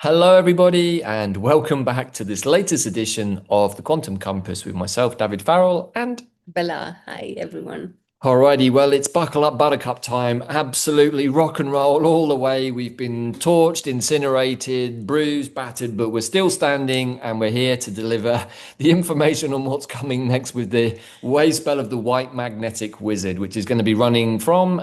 Hello, everybody, and welcome back to this latest edition of the Quantum Compass with myself, David Farrell, and Bella, hi everyone. alrighty, well, it's buckle up buttercup time. Absolutely rock and roll all the way. We've been torched, incinerated, bruised, battered, but we're still standing and we're here to deliver the information on what's coming next with the wavespell of the White Magnetic Wizard, which is going to be running from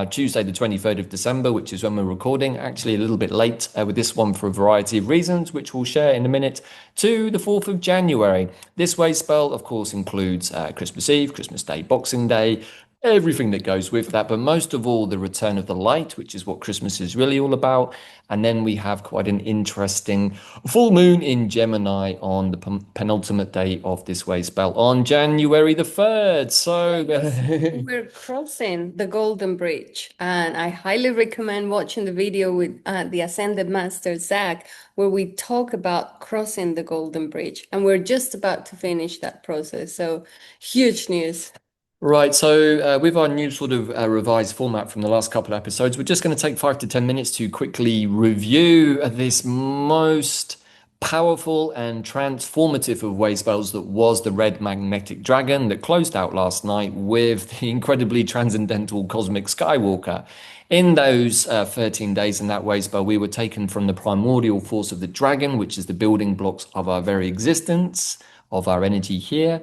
Tuesday, the 23rd of December, which is when we're recording. Actually, a little bit late with this one for a variety of reasons, which we'll share in a minute, to the 4th of January. This wavespell, of course, includes Christmas Eve, Christmas Day, Boxing Day, everything that goes with that, but most of all, the return of the light, which is what Christmas is really all about. And then we have quite an interesting full moon in Gemini on the penultimate day of this way spell on January the 3rd. So, Yes, we're crossing the Golden Bridge, and I highly recommend watching the video with the Ascended Master Zach, where we talk about crossing the Golden Bridge, and we're just about to finish that process. So, huge news. right, so with our new sort of revised format from the last couple of episodes, we're just going to take 5 to 10 minutes to quickly review this most powerful and transformative of wave spells that was the Red Magnetic Dragon that closed out last night with the incredibly transcendental Cosmic Skywalker. In those 13 days in that wave spell, we were taken from the primordial force of the dragon, which is the building blocks of our very existence, of our energy here,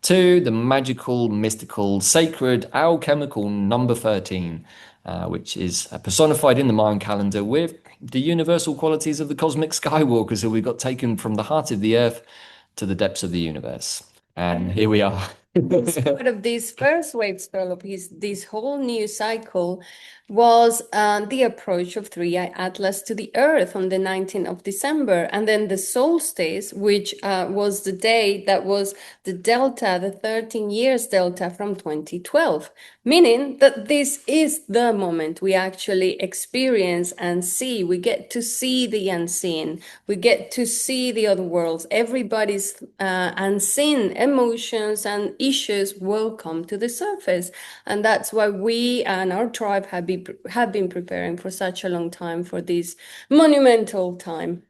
to the magical, mystical, sacred, alchemical number 13, which is personified in the Mayan calendar with the universal qualities of the cosmic skywalker. So we got taken from the heart of the earth to the depths of the universe. And here we are. Part of this first wave spell of this whole new cycle was the approach of Three-Eye Atlas to the Earth on the 19th of December, and then the solstice, which was the day that was the delta, the 13 years delta from 2012, meaning that this is the moment we actually experience and see. We get to see the unseen. We get to see the other worlds. Everybody's unseen emotions and issues will come to the surface. And that's why we and our tribe have been preparing for such a long time for this monumental time.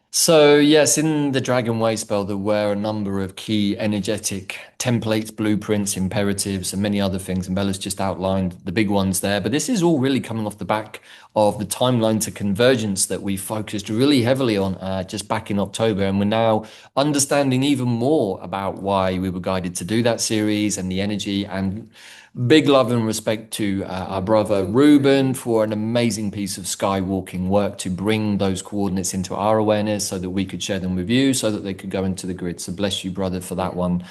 So, yes, in the Dragon Way spell, there were a number of key energetic templates, blueprints, imperatives, and many other things. And Bella's just outlined the big ones there. But this is all really coming off the back of the timeline to convergence that we focused really heavily on just back in October. And we're now understanding even more about why we were guided to do that series and the energy. And big love and respect to our brother Ruben for an amazing piece of skywalking work to bring those coordinates into our awareness so that we could share them with you, so that they could go into the grid. So bless you, brother, for that one.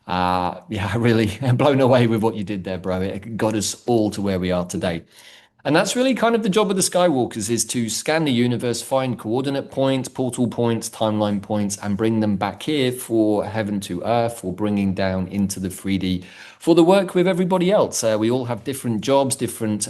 Yeah, really blown away with what you did there, bro. It got us all to where we are today. And that's really kind of the job of the Skywalkers, is to scan the universe, find coordinate points, portal points, timeline points, and bring them back here for heaven to earth, for bringing down into the 3D for the work with everybody else. We all have different jobs, different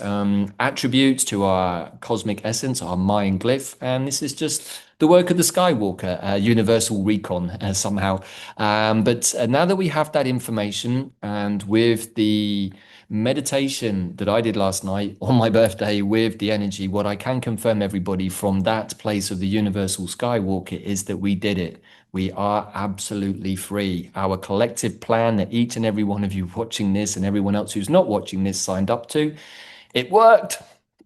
attributes to our cosmic essence, our Mayan glyph, and this is just the work of the Skywalker, universal recon somehow. But now that we have that information, and with the meditation that I did last night on my birthday with the energy, what I can confirm everybody from that place of the universal Skywalker is that we did it. We are absolutely free. Our collective plan that each and every one of you watching this and everyone else who's not watching this signed up to, it worked.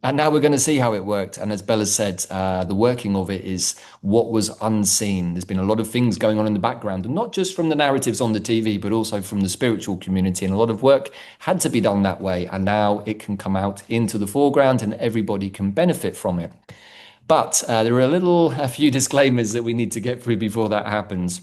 And now we're going to see how it worked. And as Bella said, the working of it is what was unseen. There's been a lot of things going on in the background, and not just from the narratives on the TV, but also from the spiritual community. And a lot of work had to be done that way. And now it can come out into the foreground and everybody can benefit from it. But there are a few disclaimers that we need to get through before that happens.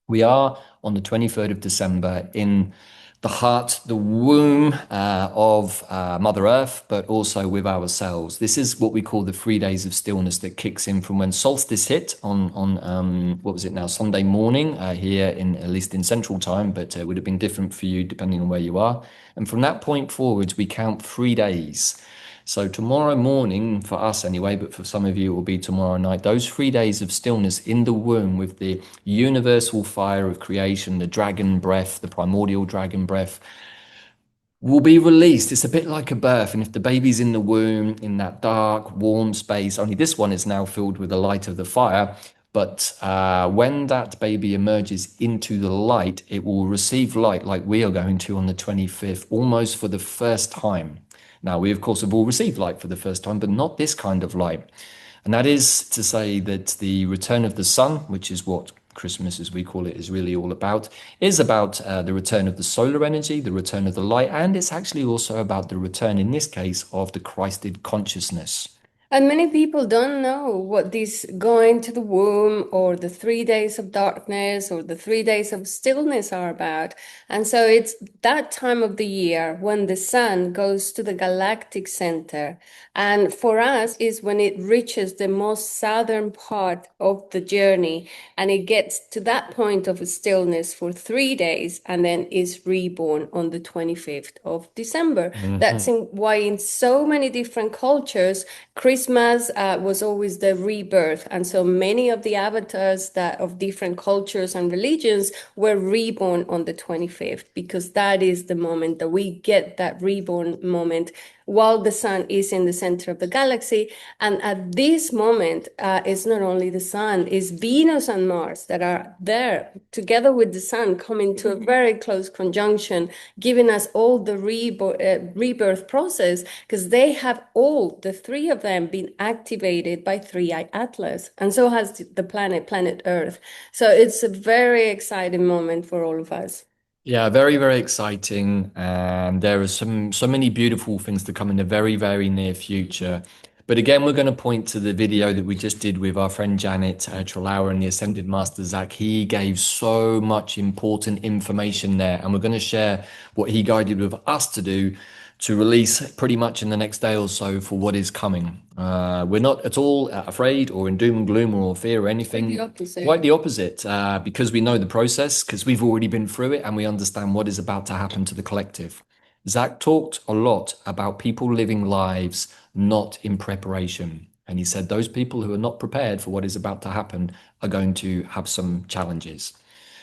We are on the 23rd of December in the heart, the womb of Mother Earth, but also with ourselves. This is what we call the 3 days of stillness that kicks in from when solstice hit on what was it now, Sunday morning here in, at least in Central Time, but it would have been different for you depending on where you are. And from that point forwards, we count 3 days. So tomorrow morning, for us anyway, but for some of you it will be tomorrow night, those 3 days of stillness in the womb with the universal fire of creation, the dragon breath, the primordial dragon breath, will be released. It's a bit like a birth. And if the baby's in the womb, in that dark, warm space, only this one is now filled with the light of the fire. But when that baby emerges into the light, it will receive light like we are going to on the 25th, almost for the first time. Now, we, of course, have all received light for the first time, but not this kind of light. And that is to say that the return of the sun, which is what Christmas, as we call it, is really all about, is about the return of the solar energy, the return of the light, and it's actually also about the return, in this case, of the Christed consciousness. And many people don't know what this going to the womb or the 3 days of darkness or the 3 days of stillness are about. And so it's that time of the year when the sun goes to the galactic center. And for us is when it reaches the most southern part of the journey and it gets to that point of stillness for 3 days and then is reborn on the 25th of December. Mhm. Why in so many different cultures, Christmas was always the rebirth, and so many of the avatars that of different cultures and religions were reborn on the 25th because that is the moment that we get that reborn moment while the sun is in the center of the galaxy. And at this moment, it's not only the sun, it's Venus and Mars that are there together with the sun coming to a very close conjunction, giving us all the rebirth process because they have all, the three of them, been activated by Three-Eye Atlas. And so has the planet Earth. So it's a very exciting moment for all of us. Yeah, very, very exciting. And there are so many beautiful things to come in the very, very near future. But again, we're going to point to the video that we just did with our friend Janet Trelawer and the Ascended Master Zach. He gave so much important information there, and we're going to share what he guided with us to do to release pretty much in the next day or so for what is coming. We're not at all afraid or in doom and gloom or fear or Quite the anything. Quite opposite. the opposite, because we know the process, because we've already been through it and we understand what is about to happen to the collective. Zach talked a lot about people living lives not in preparation. And he said those people who are not prepared for what is about to happen are going to have some challenges.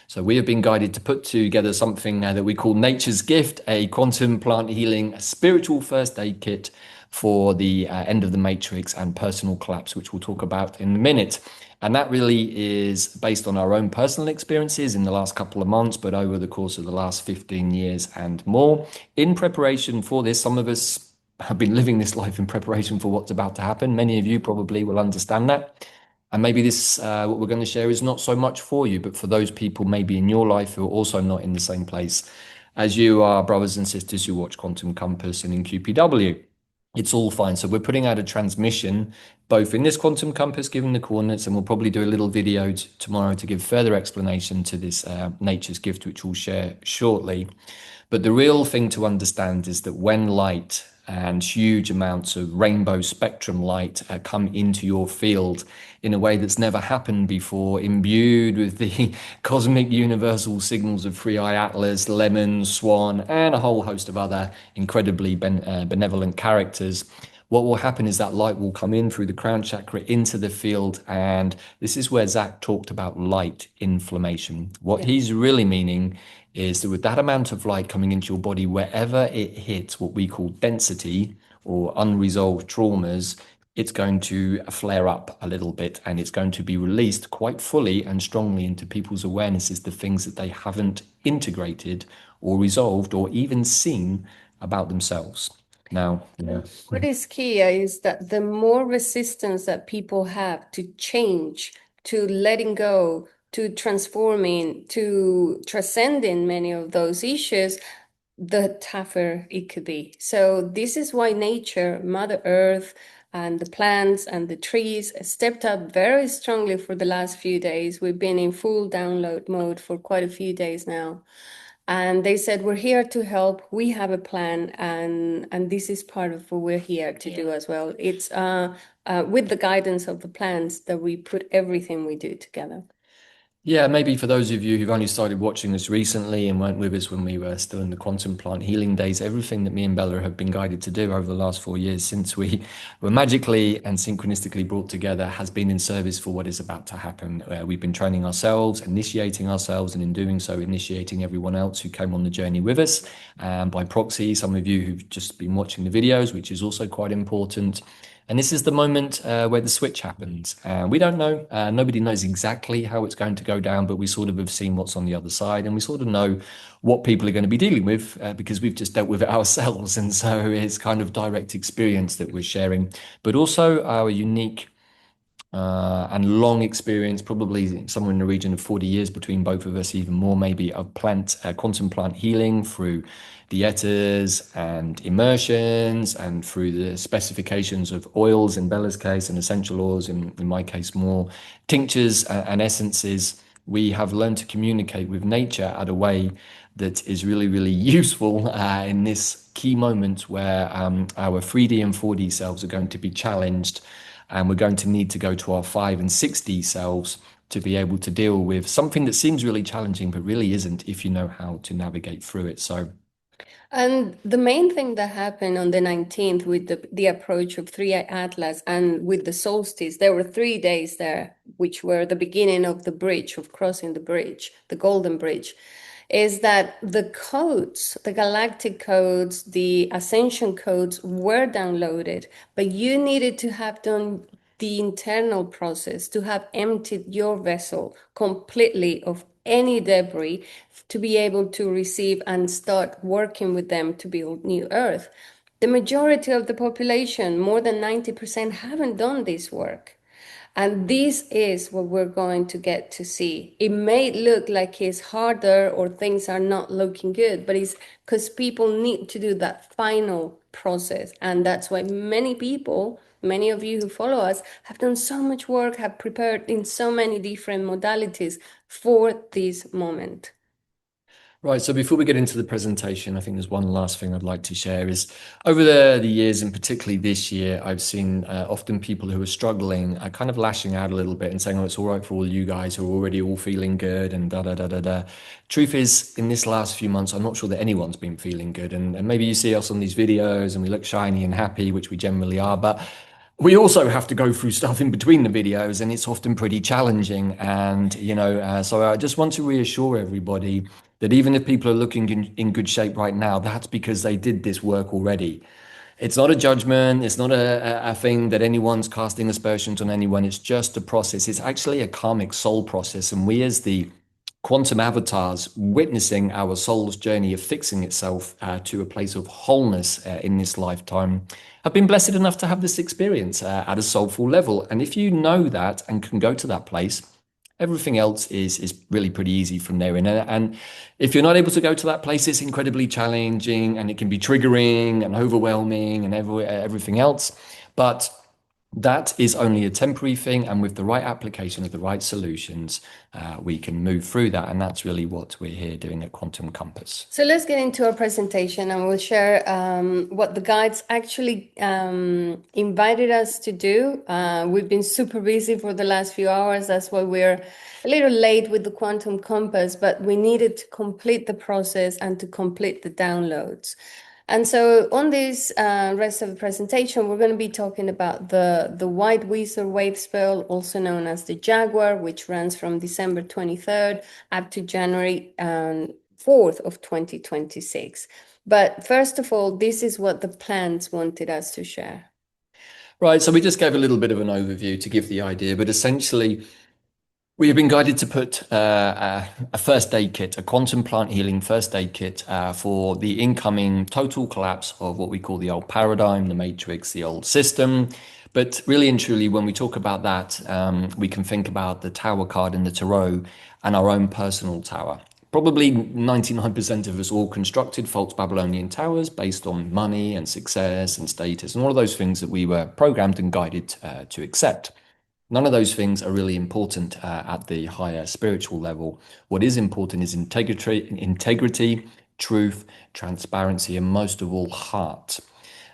So we have been guided to put together something that we call Nature's Gift, a quantum plant healing spiritual first aid kit for the end of the matrix and personal collapse, which we'll talk about in a minute. And that really is based on our own personal experiences in the last couple of months, but over the course of the last 15 years and more. In preparation for this, some of us have been living this life in preparation for what's about to happen. Many of you probably will understand that. And maybe this, what we're going to share, is not so much for you, but for those people maybe in your life who are also not in the same place as you are, brothers and sisters who watch Quantum Compass and in QPW. It's all fine. So we're putting out a transmission both in this Quantum Compass, giving the coordinates, and we'll probably do a little video tomorrow to give further explanation to this Nature's Gift, which we'll share shortly. But the real thing to understand is that when light and huge amounts of rainbow spectrum light come into your field in a way that's never happened before, imbued with the cosmic universal signals of Three-Eye Atlas, Lemon, Swan, and a whole host of other incredibly benevolent characters. What will happen is that light will come in through the crown chakra into the field. And this is where Zach talked about light inflammation. What Yeah. he's really meaning is that with that amount of light coming into your body, wherever it hits what we call density or unresolved traumas, it's going to flare up a little bit and it's going to be released quite fully and strongly into people's awarenesses, the things that they haven't integrated or resolved or even seen about themselves. Now, yeah. What is key is that the more resistance that people have to change, to letting go, to transforming, to transcending many of those issues, the tougher it could be. So this is why nature, Mother Earth, and the plants and the trees stepped up very strongly for the last few days. We've been in full download mode for quite a few days now. And they said, we're here to help. We have a plan, and this is part of what we're here to do as well. It's with the guidance of the plants that we put everything we do together. Yeah, maybe for those of you who've only started watching us recently and weren't with us when we were still in the quantum plant healing days, everything that me and Bella have been guided to do over the last 4 years since we were magically and synchronistically brought together has been in service for what is about to happen. We've been training ourselves, initiating ourselves, and in doing so, initiating everyone else who came on the journey with us. And by proxy, some of you who've just been watching the videos, which is also quite important. And this is the moment where the switch happens. We don't know. Nobody knows exactly how it's going to go down, but we sort of have seen what's on the other side, and we sort of know what people are going to be dealing with because we've just dealt with it ourselves. And so it's kind of direct experience that we're sharing, but also our unique and long experience, probably somewhere in the region of 40 years between both of us, even more maybe, of quantum plant healing through dietas and immersions and through the specifications of oils in Bella's case and essential oils, in my case, more tinctures and essences. We have learned to communicate with nature at a way that is really, really useful in this key moment where our 3D and 4D selves are going to be challenged, and we're going to need to go to our 5 and 6D selves to be able to deal with something that seems really challenging, but really isn't if you know how to navigate through it. So, And the main thing that happened on the 19th with the approach of Three-Eye Atlas and with the solstice, there were 3 days there, which were the beginning of the bridge, of crossing the bridge, the Golden Bridge, is that the codes, the galactic codes, the ascension codes were downloaded, but you needed to have done the internal process to have emptied your vessel completely of any debris to be able to receive and start working with them to build new Earth. The majority of the population, more than 90%, haven't done this work. And this is what we're going to get to see. It may look like it's harder or things are not looking good, but it's because people need to do that final process. And that's why many people, many of you who follow us, have done so much work, have prepared in so many different modalities for this moment. right, so before we get into the presentation, I think there's one last thing I'd like to share is over the years, and particularly this year, I've seen often people who are struggling are kind of lashing out a little bit and saying, oh, it's all right for all you guys who are already all feeling good and da da da da da. Truth is, in this last few months, I'm not sure that anyone's been feeling good. And maybe you see us on these videos and we look shiny and happy, which we generally are, but we also have to go through stuff in between the videos, and it's often pretty challenging. And, so I just want to reassure everybody that even if people are looking in good shape right now, that's because they did this work already. It's not a judgment. It's not a thing that anyone's casting aspersions on anyone. It's just a process. It's actually a karmic soul process. And we, as the quantum avatars, witnessing our soul's journey of fixing itself to a place of wholeness in this lifetime, have been blessed enough to have this experience at a soulful level. And if you know that and can go to that place, everything else is really pretty easy from there. And if you're not able to go to that place, it's incredibly challenging and it can be triggering and overwhelming and everything else. But that is only a temporary thing, and with the right application of the right solutions, we can move through that. And that's really what we're here doing at Quantum Compass. So let's get into our presentation and we'll share what the guides actually invited us to do. We've been super busy for the last few hours. That's why we're a little late with the Quantum Compass, but we needed to complete the process and to complete the downloads. And so on this rest of the presentation, we're going to be talking about the White Wizard wave spell, also known as the Jaguar, which runs from December 23rd up to January 4th of 2026. But first of all, this is what the plants wanted us to share. Right, so we just gave a little bit of an overview to give the idea, but essentially, we have been guided to put a first aid kit, a quantum plant healing first aid kit for the incoming total collapse of what we call the old paradigm, the matrix, the old system. But really and truly, when we talk about that, we can think about the tower card in the tarot and our own personal tower. Probably 99% of us all constructed false Babylonian towers based on money and success and status and all of those things that we were programmed and guided to accept. None of those things are really important at the higher spiritual level. What is important is integrity, truth, transparency, and most of all, heart.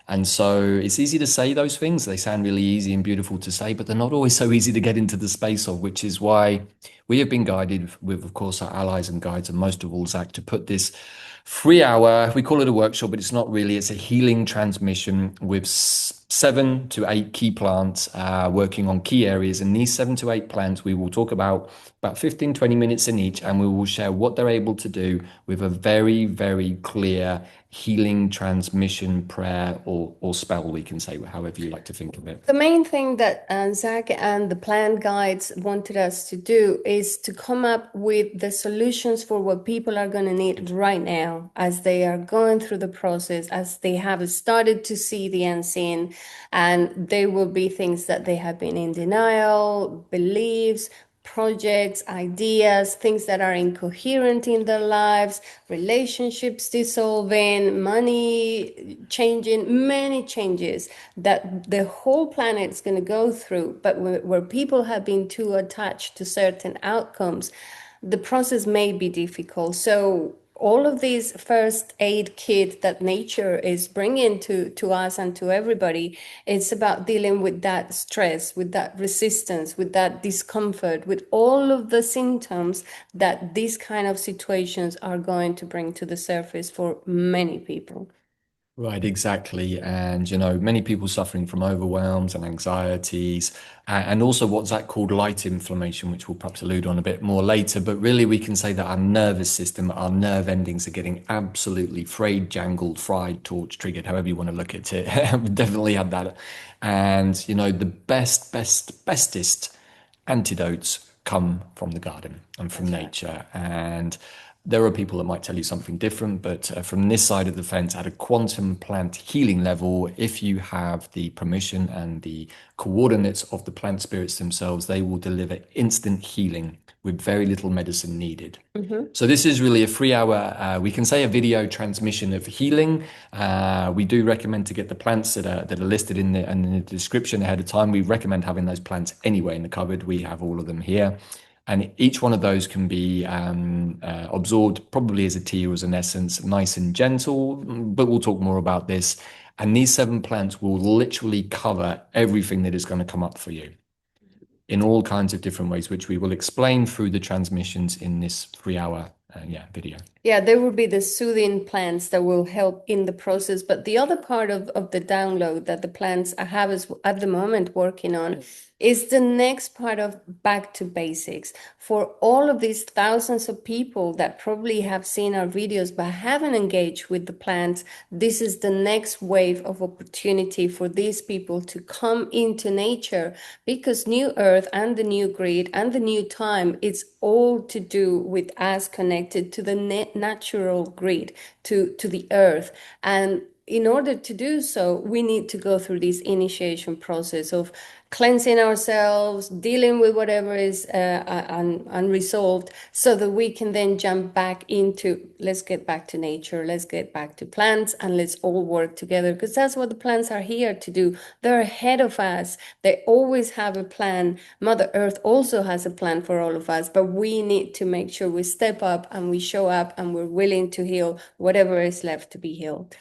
And so it's easy to say those things. They sound really easy and beautiful to say, but they're not always so easy to get into the space of, which is why we have been guided with, of course, our allies and guides, and most of all, Zach, to put this 3 hour, we call it a workshop, but it's not really, it's a healing transmission with 7 to 8 key plants working on key areas. And these 7 to 8 plants, we will talk about 15, 20 minutes in each, and we will share what they're able to do with a very, very clear healing transmission prayer or spell, we can say, however you like to think of it. The main thing that Zach and the plant guides wanted us to do is to come up with the solutions for what people are going to need right now as they are going through the process, as they have started to see the unseen. And there will be things that they have been in denial, beliefs, projects, ideas, things that are incoherent in their lives, relationships dissolving, money changing, many changes that the whole planet is going to go through. But where people have been too attached to certain outcomes, the process may be difficult. So all of these first aid kit that nature is bringing to us and to everybody, it's about dealing with that stress, with that resistance, with that discomfort, with all of the symptoms that these kind of situations are going to bring to the surface for many people. Right, exactly. And, many people suffering from overwhelms and anxieties, and also what's that called light inflammation, which we'll perhaps allude on a bit more later. But really, we can say that our nervous system, our nerve endings are getting absolutely frayed, jangled, fried, torch triggered, however you want to look at it. We've definitely had that. And, the bestest antidotes come from the garden and from That's right. nature. And there are people that might tell you something different, but from this side of the fence, at a quantum plant healing level, if you have the permission and the coordinates of the plant spirits themselves, they will deliver instant healing with very little medicine needed. Mm-hmm. So this is really a 3 hour, we can say a video transmission of healing. We do recommend to get the plants that are listed in the description ahead of time. We recommend having those plants anyway in the cupboard. We have all of them here. And each one of those can be absorbed probably as a tea or as an essence, nice and gentle, but we'll talk more about this. And these 7 plants will literally cover everything that is going to come up for you in all kinds of different ways, which we will explain through the transmissions in this 3 hour video. Yeah, there will be the soothing plants that will help in the process. But the other part of the download that the plants I have is at the moment working on is the next part of back to basics. For all of these thousands of people that probably have seen our videos but haven't engaged with the plants, this is the next wave of opportunity for these people to come into nature, because New Earth and the new grid and the new time, it's all to do with us connected to the natural grid, to the earth. And in order to do so, we need to go through this initiation process of cleansing ourselves, dealing with whatever is unresolved, so that we can then jump back into, let's get back to nature, let's get back to plants, and let's all work together, because that's what the plants are here to do. They're ahead of us. They always have a plan. Mother Earth also has a plan for all of us, but we need to make sure we step up and we show up and we're willing to heal whatever is left to be healed.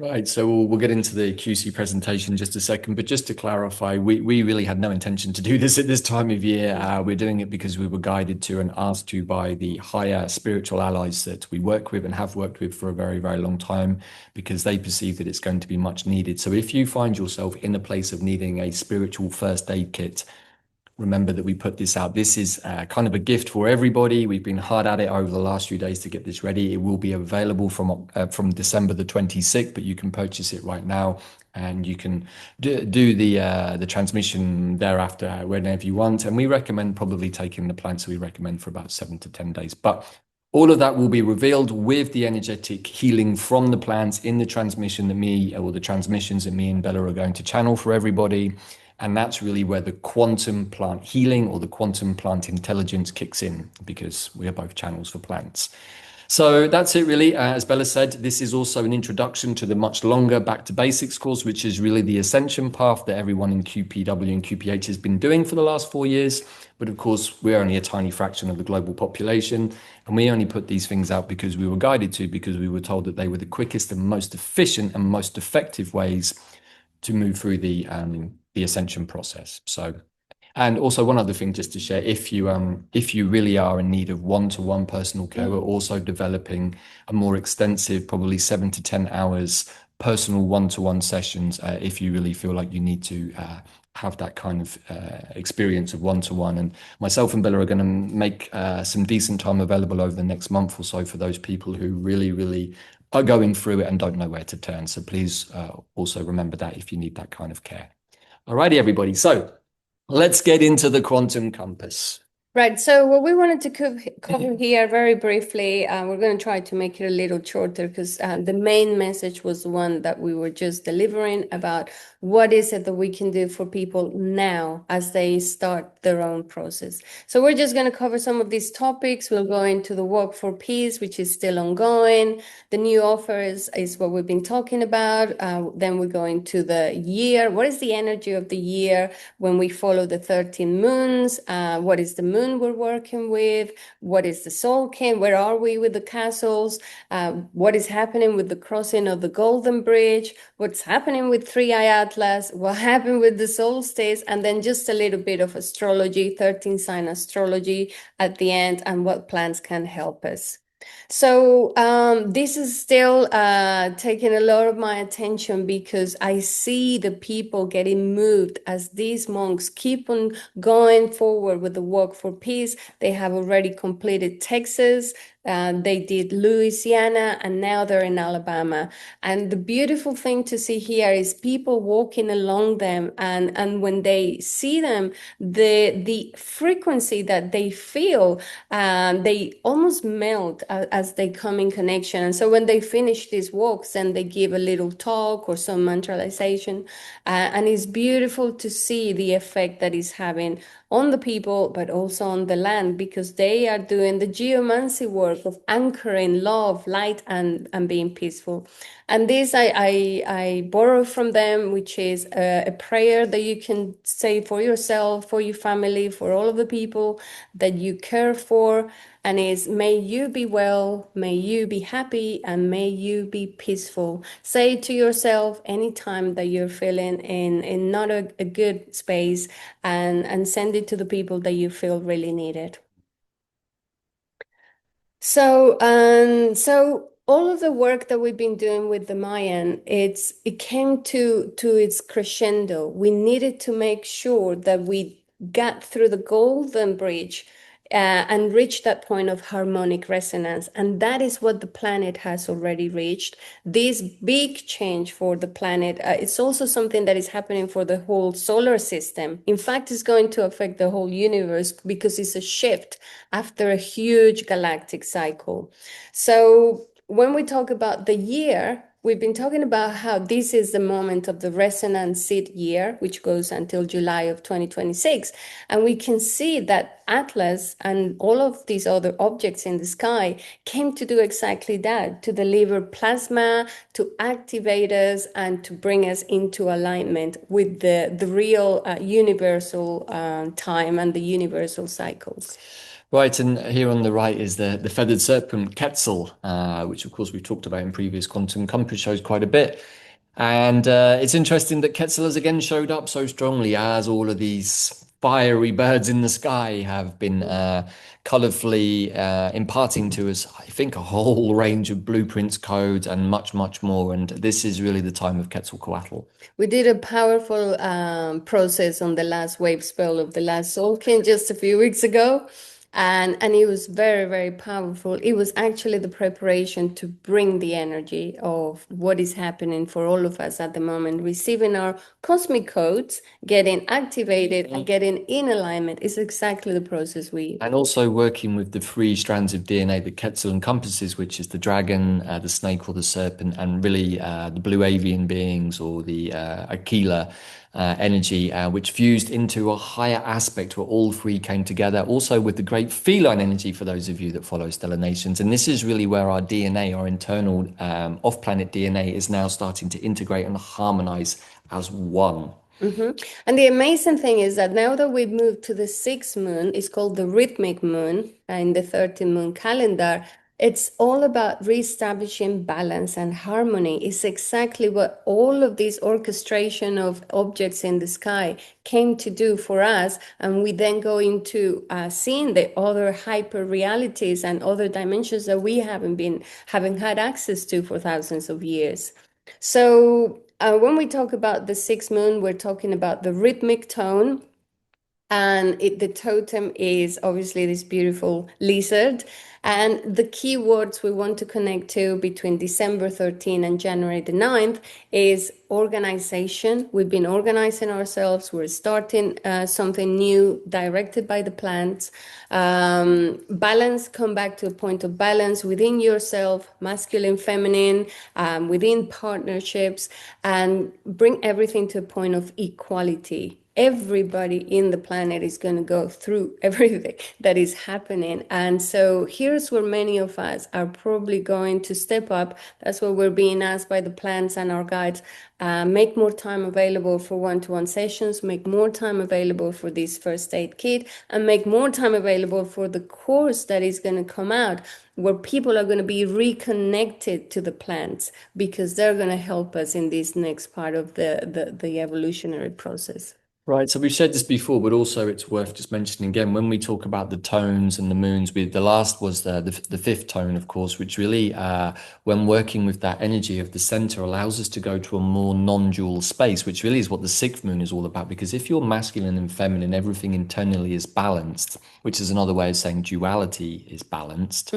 Right, so we'll get into the QC presentation in just a second, but just to clarify, we really had no intention to do this at this time of year. We're doing it because we were guided to and asked to by the higher spiritual allies that we work with and have worked with for a very, very long time, because they perceive that it's going to be much needed. So if you find yourself in a place of needing a spiritual first aid kit, remember that we put this out. This is kind of a gift for everybody. We've been hard at it over the last few days to get this ready. It will be available from December the 26th, but you can purchase it right now, and you can do the transmission thereafter whenever you want. And we recommend probably taking the plants. We recommend for about 7 to 10 days. But all of that will be revealed with the energetic healing from the plants in the transmission that the transmissions that me and Bella are going to channel for everybody. And that's really where the quantum plant healing or the quantum plant intelligence kicks in, because we are both channels for plants. So that's it, really. As Bella said, this is also an introduction to the much longer Back to Basics course, which is really the ascension path that everyone in QPW and QPH has been doing for the last 4 years. But of course, we're only a tiny fraction of the global population. And we only put these things out because we were guided to, because we were told that they were the quickest and most efficient and most effective ways to move through the ascension process. So and also one other thing just to share, if you really are in need of one-to-one personal care, we're also developing a more extensive, probably 7 to 10 hours personal one-to-one sessions, if you really feel like you need to have that kind of experience of one-to-one. And myself and Bella are going to make some decent time available over the next month or so for those people who really, really are going through it and don't know where to turn. So please also remember that if you need that kind of care. Alrighty, everybody. So let's get into the quantum compass. Right. So what we wanted to cover here very briefly, we're going to try to make it a little shorter because the main message was the one that we were just delivering about what is it that we can do for people now as they start their own process. So we're just going to cover some of these topics. We'll go into the Walk for Peace, which is still ongoing. The new offer is what we've been talking about. Then we go into the year. What is the energy of the year when we follow the 13 moons? What is the moon we're working with? What is the Tzolkin? Where are we with the castles? What is happening with the crossing of the Golden Bridge? What's happening with Three-Eye Atlas? What happened with the solstice? And then just a little bit of astrology, 13 sign astrology at the end, and what plants can help us. So this is still taking a lot of my attention because I see the people getting moved as these monks keep on going forward with the work for peace. They have already completed Texas. They did Louisiana, and now they're in Alabama. And the beautiful thing to see here is people walking along them, and when they see them, the frequency that they feel, they almost melt as they come in connection. And so when they finish these walks, then they give a little talk or some mantralization, and it's beautiful to see the effect that is having on the people, but also on the land, because they are doing the geomancy work of anchoring love, light, and being peaceful. And this I borrow from them, which is a prayer that you can say for yourself, for your family, for all of the people that you care for. And is, may you be well, may you be happy, and may you be peaceful. Say it to yourself anytime that you're feeling in not a good space, and send it to the people that you feel really need it. So all of the work that we've been doing with the Mayan, it came to its crescendo. We needed to make sure that we got through the Golden Bridge and reached that point of harmonic resonance. And that is what the planet has already reached. This big change for the planet, it's also something that is happening for the whole solar system. In fact, it's going to affect the whole universe because it's a shift after a huge galactic cycle. So when we talk about the year, we've been talking about how this is the moment of the resonance seed year, which goes until July of 2026. And we can see that Atlas and all of these other objects in the sky came to do exactly that, to deliver plasma, to activate us, and to bring us into alignment with the real universal time and the universal cycles. Right, and here on the right is the feathered serpent Quetzal, which of course we've talked about in previous quantum compass shows quite a bit. And it's interesting that Quetzal has again showed up so strongly as all of these fiery birds in the sky have been colorfully imparting to us, I think, a whole range of blueprints, codes, and much, much more. And this is really the time of Quetzalcoatl. We did a powerful process on the last wave spell of the last Tzolkin just a few weeks ago. And it was very, very powerful. It was actually the preparation to bring the energy of what is happening for all of us at the moment, receiving our cosmic codes, getting activated, and getting in alignment is exactly the process we. And also working with the 3 strands of DNA that Quetzal encompasses, which is the dragon, the snake or the serpent, and really the blue avian beings or the Aquila. energy, which fused into a higher aspect where all three came together. Also, with the great feline energy for those of you that follow stellar nations. And this is really where our DNA, our internal off planet DNA, is now starting to integrate and harmonize as one. And the amazing thing is that now that we've moved to the sixth moon, it's called the rhythmic moon in the 13 moon calendar. It's all about reestablishing balance and harmony. It's exactly what all of this orchestration of objects in the sky came to do for us. And we then go into seeing the other hyper realities and other dimensions that we haven't had access to for thousands of years. So when we talk about the sixth moon, we're talking about the rhythmic tone. And the totem is obviously this beautiful lizard. And the keywords we want to connect to between December 13 and January the 9th is organization. We've been organizing ourselves. We're starting something new directed by the plants. Balance, come back to a point of balance within yourself, masculine, feminine, within partnerships, and bring everything to a point of equality. Everybody in the planet is going to go through everything that is happening. And so here's where many of us are probably going to step up. That's what we're being asked by the plants and our guides. Make more time available for one-to-one sessions, make more time available for this first aid kit, and make more time available for the course that is going to come out, where people are going to be reconnected to the plants because they're going to help us in this next part of the evolutionary process. Right, so we've said this before, but also it's worth just mentioning again when we talk about the tones and the moons. The last was the fifth tone, of course, which really, when working with that energy of the center, allows us to go to a more non-dual space, which really is what the sixth moon is all about. Because if you're masculine and feminine, everything internally is balanced, which is another way of saying duality is balanced.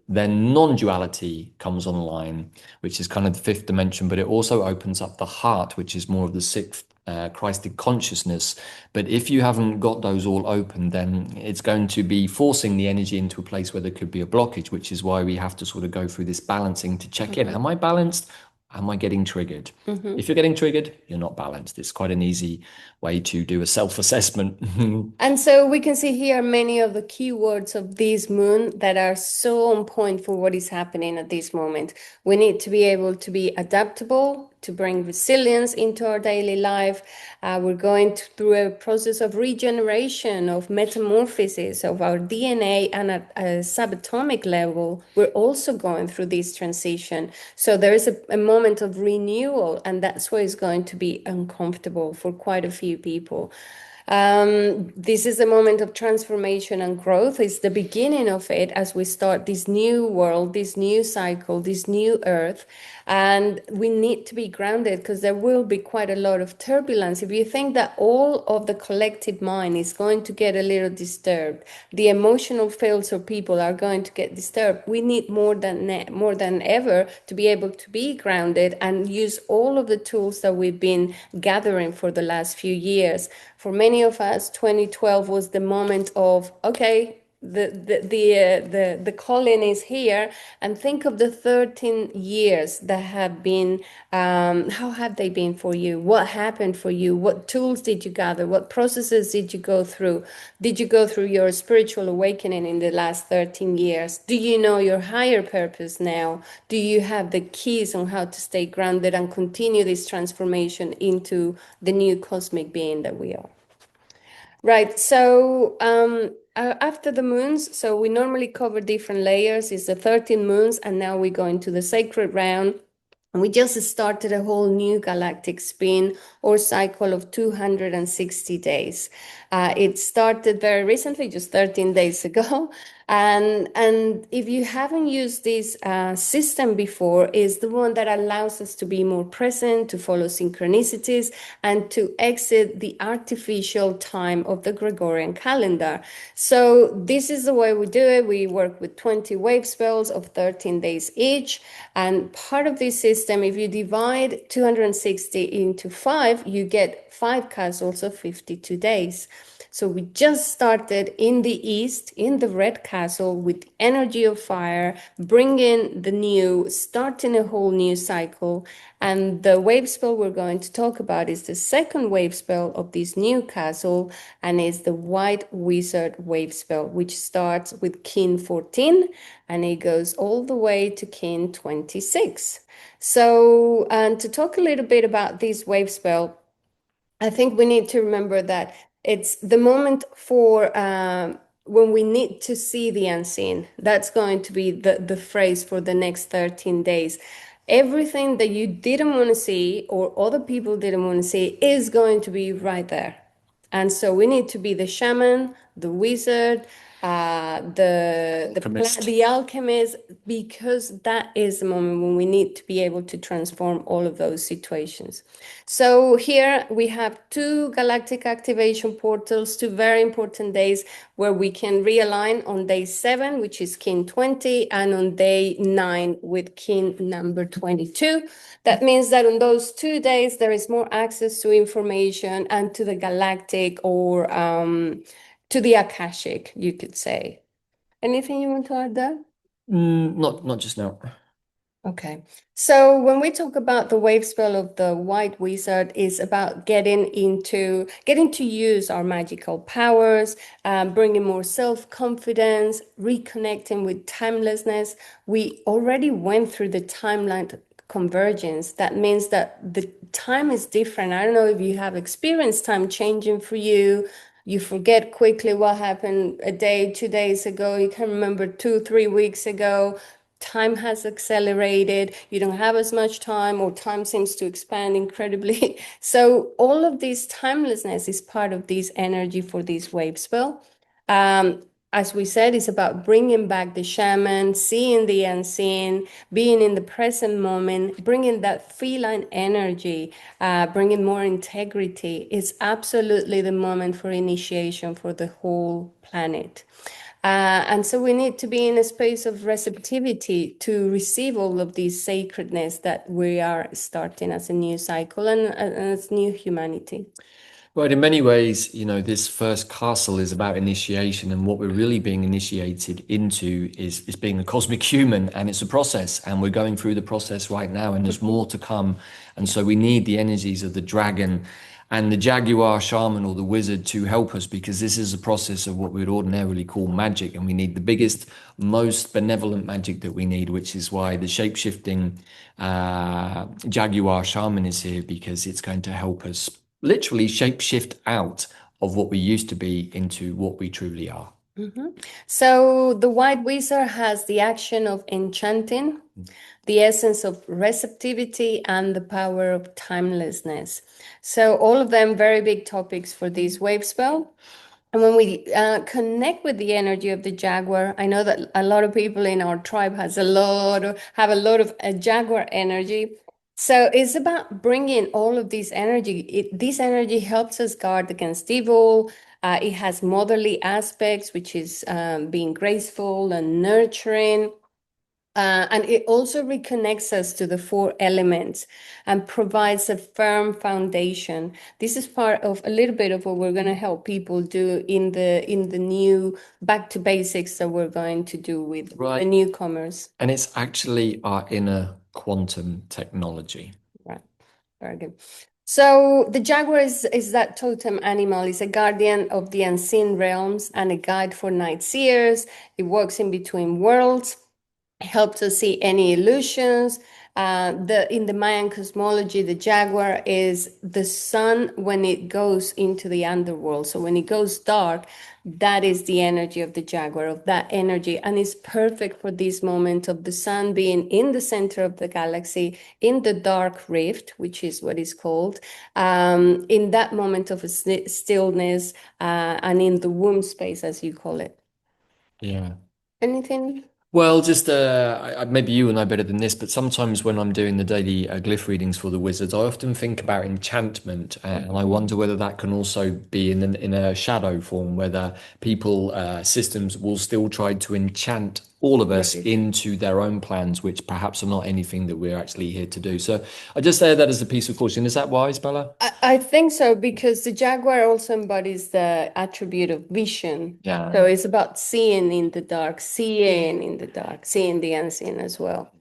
Then non-duality comes online, which is kind of the fifth dimension, but it also opens up the heart, which is more of the sixth Christic consciousness. But if you haven't got those all open, then it's going to be forcing the energy into a place where there could be a blockage, which is why we have to sort of go through this balancing to check in. Am I balanced? Am I getting triggered? If you're getting triggered, you're not balanced. It's quite an easy way to do a self-assessment. And so we can see here many of the keywords of this moon that are so on point for what is happening at this moment. We need to be able to be adaptable, to bring resilience into our daily life. We're going through a process of regeneration, of metamorphosis of our DNA, and at a subatomic level, we're also going through this transition. So there is a moment of renewal, and that's why it's going to be uncomfortable for quite a few people. This is a moment of transformation and growth. It's the beginning of it as we start this new world, this new cycle, this new earth. And we need to be grounded because there will be quite a lot of turbulence. If you think that all of the collective mind is going to get a little disturbed, the emotional fields of people are going to get disturbed, we need more than ever to be able to be grounded and use all of the tools that we've been gathering for the last few years. For many of us, 2012 was the moment of, okay, the calling is here, and think of the 13 years that have been. How have they been for you? What happened for you? What tools did you gather? What processes did you go through? Did you go through your spiritual awakening in the last 13 years? Do you know your higher purpose now? Do you have the keys on how to stay grounded and continue this transformation into the new cosmic being that we are? Right. So after the moons, so we normally cover different layers. It's the 13 moons, and now we go into the sacred round. And we just started a whole new galactic spin or cycle of 260 days. It started very recently, just 13 days ago. And if you haven't used this system before, is the one that allows us to be more present, to follow synchronicities, and to exit the artificial time of the Gregorian calendar. So this is the way we do it. We work with 20 wave spells of 13 days each. And part of this system, if you divide 260 into 5, you get 5 castles of 52 days. So we just started in the east, in the red castle. castle with the energy of fire, bringing the new, starting a whole new cycle. And the wave spell we're going to talk about is the second wave spell of this new castle, and is the White Wizard wave spell, which starts with kin 14 and it goes all the way to kin 26. So, and to talk a little bit about this wave spell, I think we need to remember that it's the moment for when we need to see the unseen. That's going to be the phrase for the next 13 days. Everything that you didn't want to see or other people didn't want to see is going to be right there. And so we need to be the shaman, the wizard, the alchemist, because that is the moment when we need to be able to transform all of those situations. So here we have two galactic activation portals, two very important days where we can realign on day 7, which is kin 20, and on day 9 with kin number 22. That means that on those 2 days, there is more access to information and to the galactic or to the Akashic, you could say. Anything you want to add there? Not just now. Okay. So when we talk about the wave spell of the White Wizard, is about getting to use our magical powers, bringing more self-confidence, reconnecting with timelessness. We already went through the timeline convergence. That means that the time is different. I don't know if you have experienced time changing for you. You forget quickly what happened a day, 2 days ago. You can remember 2, 3 weeks ago. Time has accelerated. You don't have as much time, or time seems to expand incredibly. So all of this timelessness is part of this energy for this wave spell. As we said, it's about bringing back the shaman, seeing the unseen, being in the present moment, bringing that feline energy, bringing more integrity. It's absolutely the moment for initiation for the whole planet. And so we need to be in a space of receptivity to receive all of this sacredness that we are starting as a new cycle and as new humanity. Right, in many ways, this first castle is about initiation, and what we're really being initiated into is being a cosmic human, and it's a process, and we're going through the process right now, and there's more to come. And so we need the energies of the dragon and the Jaguar shaman or the wizard to help us, because this is a process of what we would ordinarily call magic, and we need the biggest, most benevolent magic that we need, which is why the shape-shifting Jaguar shaman is here, because it's going to help us literally shapeshift out of what we used to be into what we truly are. So the White Wizard has the action of enchanting, the essence of receptivity, and the power of timelessness. So all of them very big topics for this wave spell. And when we connect with the energy of the Jaguar, I know that a lot of people in our tribe have a lot of Jaguar energy. So it's about bringing all of this energy. This energy helps us guard against evil. It has motherly aspects, which is being graceful and nurturing. And it also reconnects us to the 4 elements and provides a firm foundation. This is part of a little bit of what we're going to help people do in the new back to basics that we're going to do with the newcomers. And it's actually our inner quantum technology. Right. Very good. So the Jaguar is that totem animal. It's a guardian of the unseen realms and a guide for night seers. It works in between worlds, helps us see any illusions. In the Mayan cosmology, the Jaguar is the sun when it goes into the underworld. So when it goes dark, that is the energy of the Jaguar, of that energy. And it's perfect for this moment of the sun being in the center of the galaxy, in the dark rift, which is what is called, in that moment of stillness, and in the womb space, as you call it. Yeah. Anything? Well, just maybe you will know better than this, but sometimes when I'm doing the daily glyph readings for the wizards, I often think about enchantment, and I wonder whether that can also be in a shadow form, whether people systems will still try to enchant all of us Right. into their own plans, which perhaps are not anything that we're actually here to do. So I just say that as a piece of caution. Is that wise, Bella? I think so because the Jaguar also embodies the attribute of vision. So Yeah. it's about seeing in the dark, seeing in the dark, seeing the unseen as well.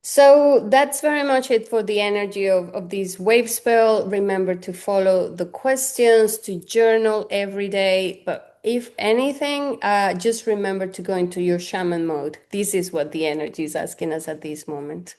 So that's very much it for the energy of this wave spell. Remember to follow the questions, to journal every day. But if anything, just remember to go into your shaman mode. This is what the energy is asking us at this moment.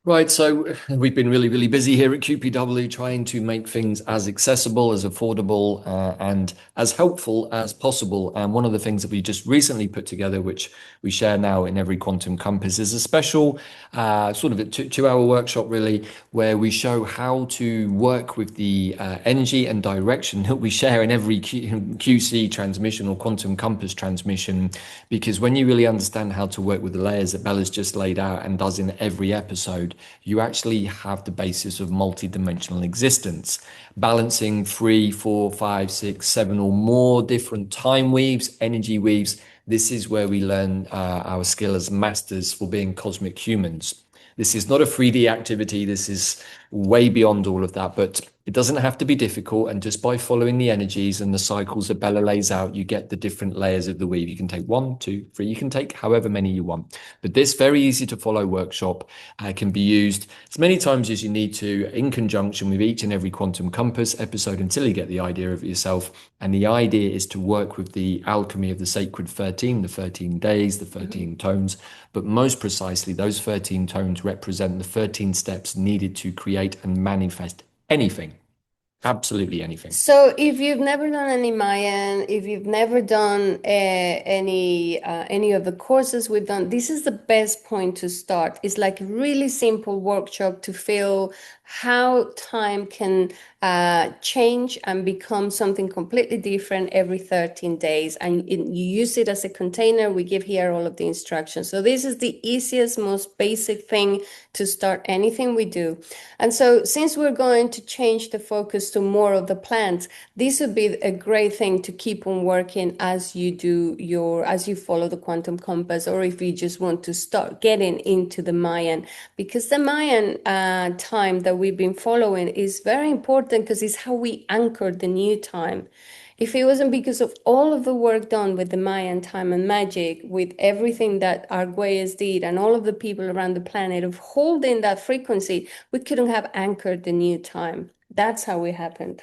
Right, so we've been really, really busy here at QPW trying to make things as accessible, as affordable, and as helpful as possible. And one of the things that we just recently put together, which we share now in every Quantum Compass, is a special sort of a two-hour workshop, really, where we show how to work with the energy and direction that we share in every QC transmission or Quantum Compass transmission. Because when you really understand how to work with the layers that Bella's just laid out and does in every episode, you actually have the basis of multi-dimensional existence, balancing 3, 4, 5, 6, 7 or more different time weaves, energy weaves. This is where we learn our skill as masters for being cosmic humans. This is not a 3D activity. This is way beyond all of that, but it doesn't have to be difficult. And just by following the energies and the cycles that Bella lays out, you get the different layers of the weave. You can take 1, 2, 3, you can take however many you want. But this very easy to follow workshop can be used as many times as you need to in conjunction with each and every Quantum Compass episode until you get the idea of it yourself. And the idea is to work with the alchemy of the sacred 13, the 13 days, the 13 tones, but most precisely, those 13 tones represent the 13 steps needed to create and manifest anything, absolutely anything. So if you've never done any Mayan, if you've never done any of the courses we've done, this is the best point to start. It's like a really simple workshop to feel how time can change and become something completely different every 13 days. And you use it as a container. We give here all of the instructions. So this is the easiest, most basic thing to start anything we do. And so since we're going to change the focus to more of the plants, this would be a great thing to keep on working as you follow the quantum compass, or if you just want to start getting into the Mayan, because the Mayan time that we've been following is very important because it's how we anchor the new time. If it wasn't because of all of the work done with the Mayan time and magic, with everything that Arguelles did and all of the people around the planet of holding that frequency, we couldn't have anchored the new time. That's how it happened.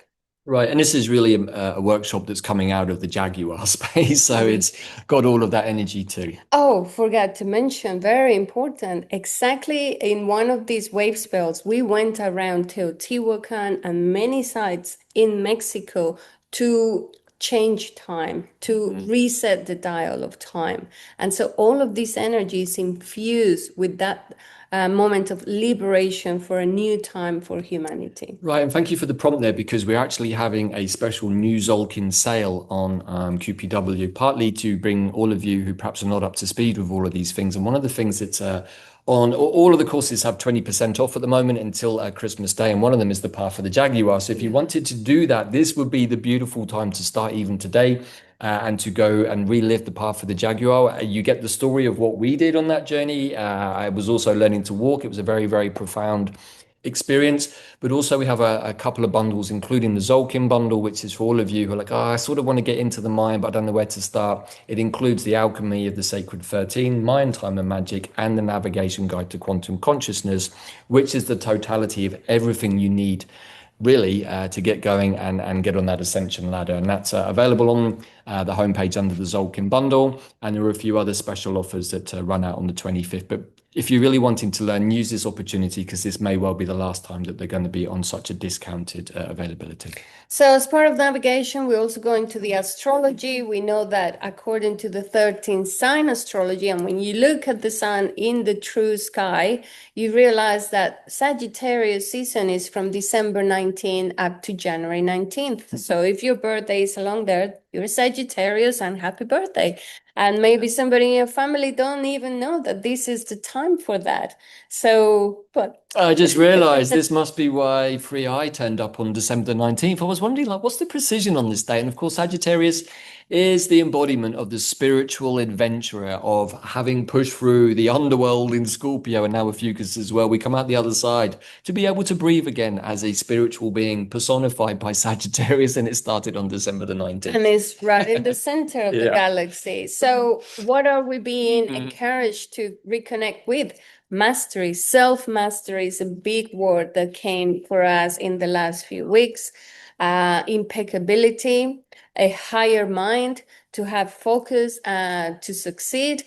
Right, and this is really a workshop that's coming out of the Jaguar space, so it's got all of that energy too. Oh, forgot to mention, very important. Exactly in one of these wave spells, we went around Teotihuacan and many sites in Mexico to change time, to reset the dial of time. And so all of this energy is infused with that moment of liberation for a new time for humanity. Right, and thank you for the prompt there because we're actually having a special new Tzolkin sale on QPW, partly to bring all of you who perhaps are not up to speed with all of these things. And one of the things that's on all of the courses have 20% off at the moment until Christmas Day, and one of them is the Path of the Jaguar. So if you wanted to do that, this would be the beautiful time to start even today. And to go and relive the path of the Jaguar. You get the story of what we did on that journey. I was also learning to walk. It was a very, very profound experience. But also we have a couple of bundles, including the Tzolkin bundle, which is for all of you who are like, oh, I sort of want to get into the Mayan, but I don't know where to start. It includes the Alchemy of the Sacred 13, Mayan Time and Magic, and the Navigation Guide to Quantum Consciousness, which is the totality of everything you need really to get going and get on that ascension ladder. And that's available on the homepage under the Tzolkin bundle. And there are a few other special offers that run out on the 25th. But if you're really wanting to learn, use this opportunity because this may well be the last time that they're going to be on such a discounted availability. So, as part of navigation, we're also going to the astrology. We know that according to the 13th sign astrology, and when you look at the sun in the true sky, you realize that Sagittarius season is from December 19 up to January 19th. So, if your birthday is along there, you're a Sagittarius and happy birthday. And maybe somebody in your family don't even know that this is the time for that. So, but I just realized this must be why 3i turned up on December the 19th. I was wondering, like, what's the precision on this date? And of course, Sagittarius is the embodiment of the spiritual adventurer, of having pushed through the underworld in Scorpio and now a Fucus as well. We come out the other side to be able to breathe again as a spiritual being personified by Sagittarius, and it started on December the 19th. And it's right in the center of the galaxy. So, what are we being encouraged to reconnect with? Mastery, self-mastery is a big word that came for us in the last few weeks. Impeccability, a higher mind, to have focus, to succeed,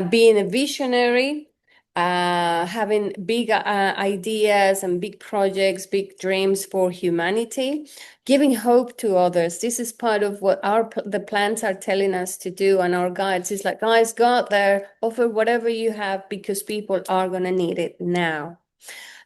being a visionary, having big ideas and big projects, big dreams for humanity, giving hope to others. This is part of what the plants are telling us to do, and our guides is like, guys, go out there, offer whatever you have because people are going to need it now.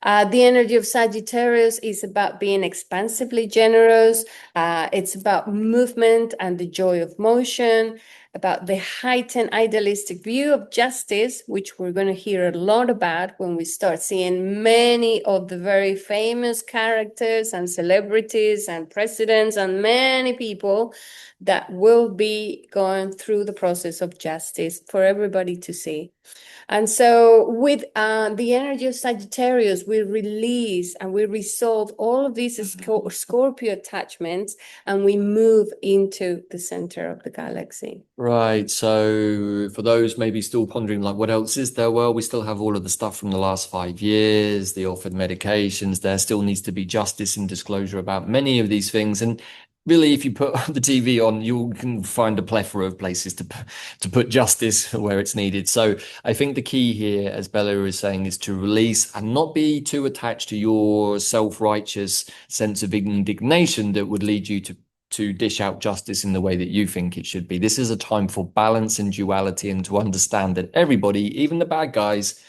The energy of Sagittarius is about being expansively generous. It's about movement and the joy of motion, about the heightened idealistic view of justice, which we're going to hear a lot about when we start seeing many of the very famous characters and celebrities and presidents and many people that will be going through the process of justice for everybody to see. And so with the energy of Sagittarius, we release and we resolve all of these Scorpio attachments, and we move into the center of the galaxy. Right. So for those maybe still pondering, like, what else is there? Well, we still have all of the stuff from the last 5 years, the offered medications. There still needs to be justice and disclosure about many of these things. And really, if you put the TV on, you can find a plethora of places to put justice where it's needed. So I think the key here, as Bella is saying, is to release and not be too attached to your self-righteous sense of indignation that would lead you to dish out justice in the way that you think it should be. This is a time for balance and duality, and to understand that everybody, even the bad guys,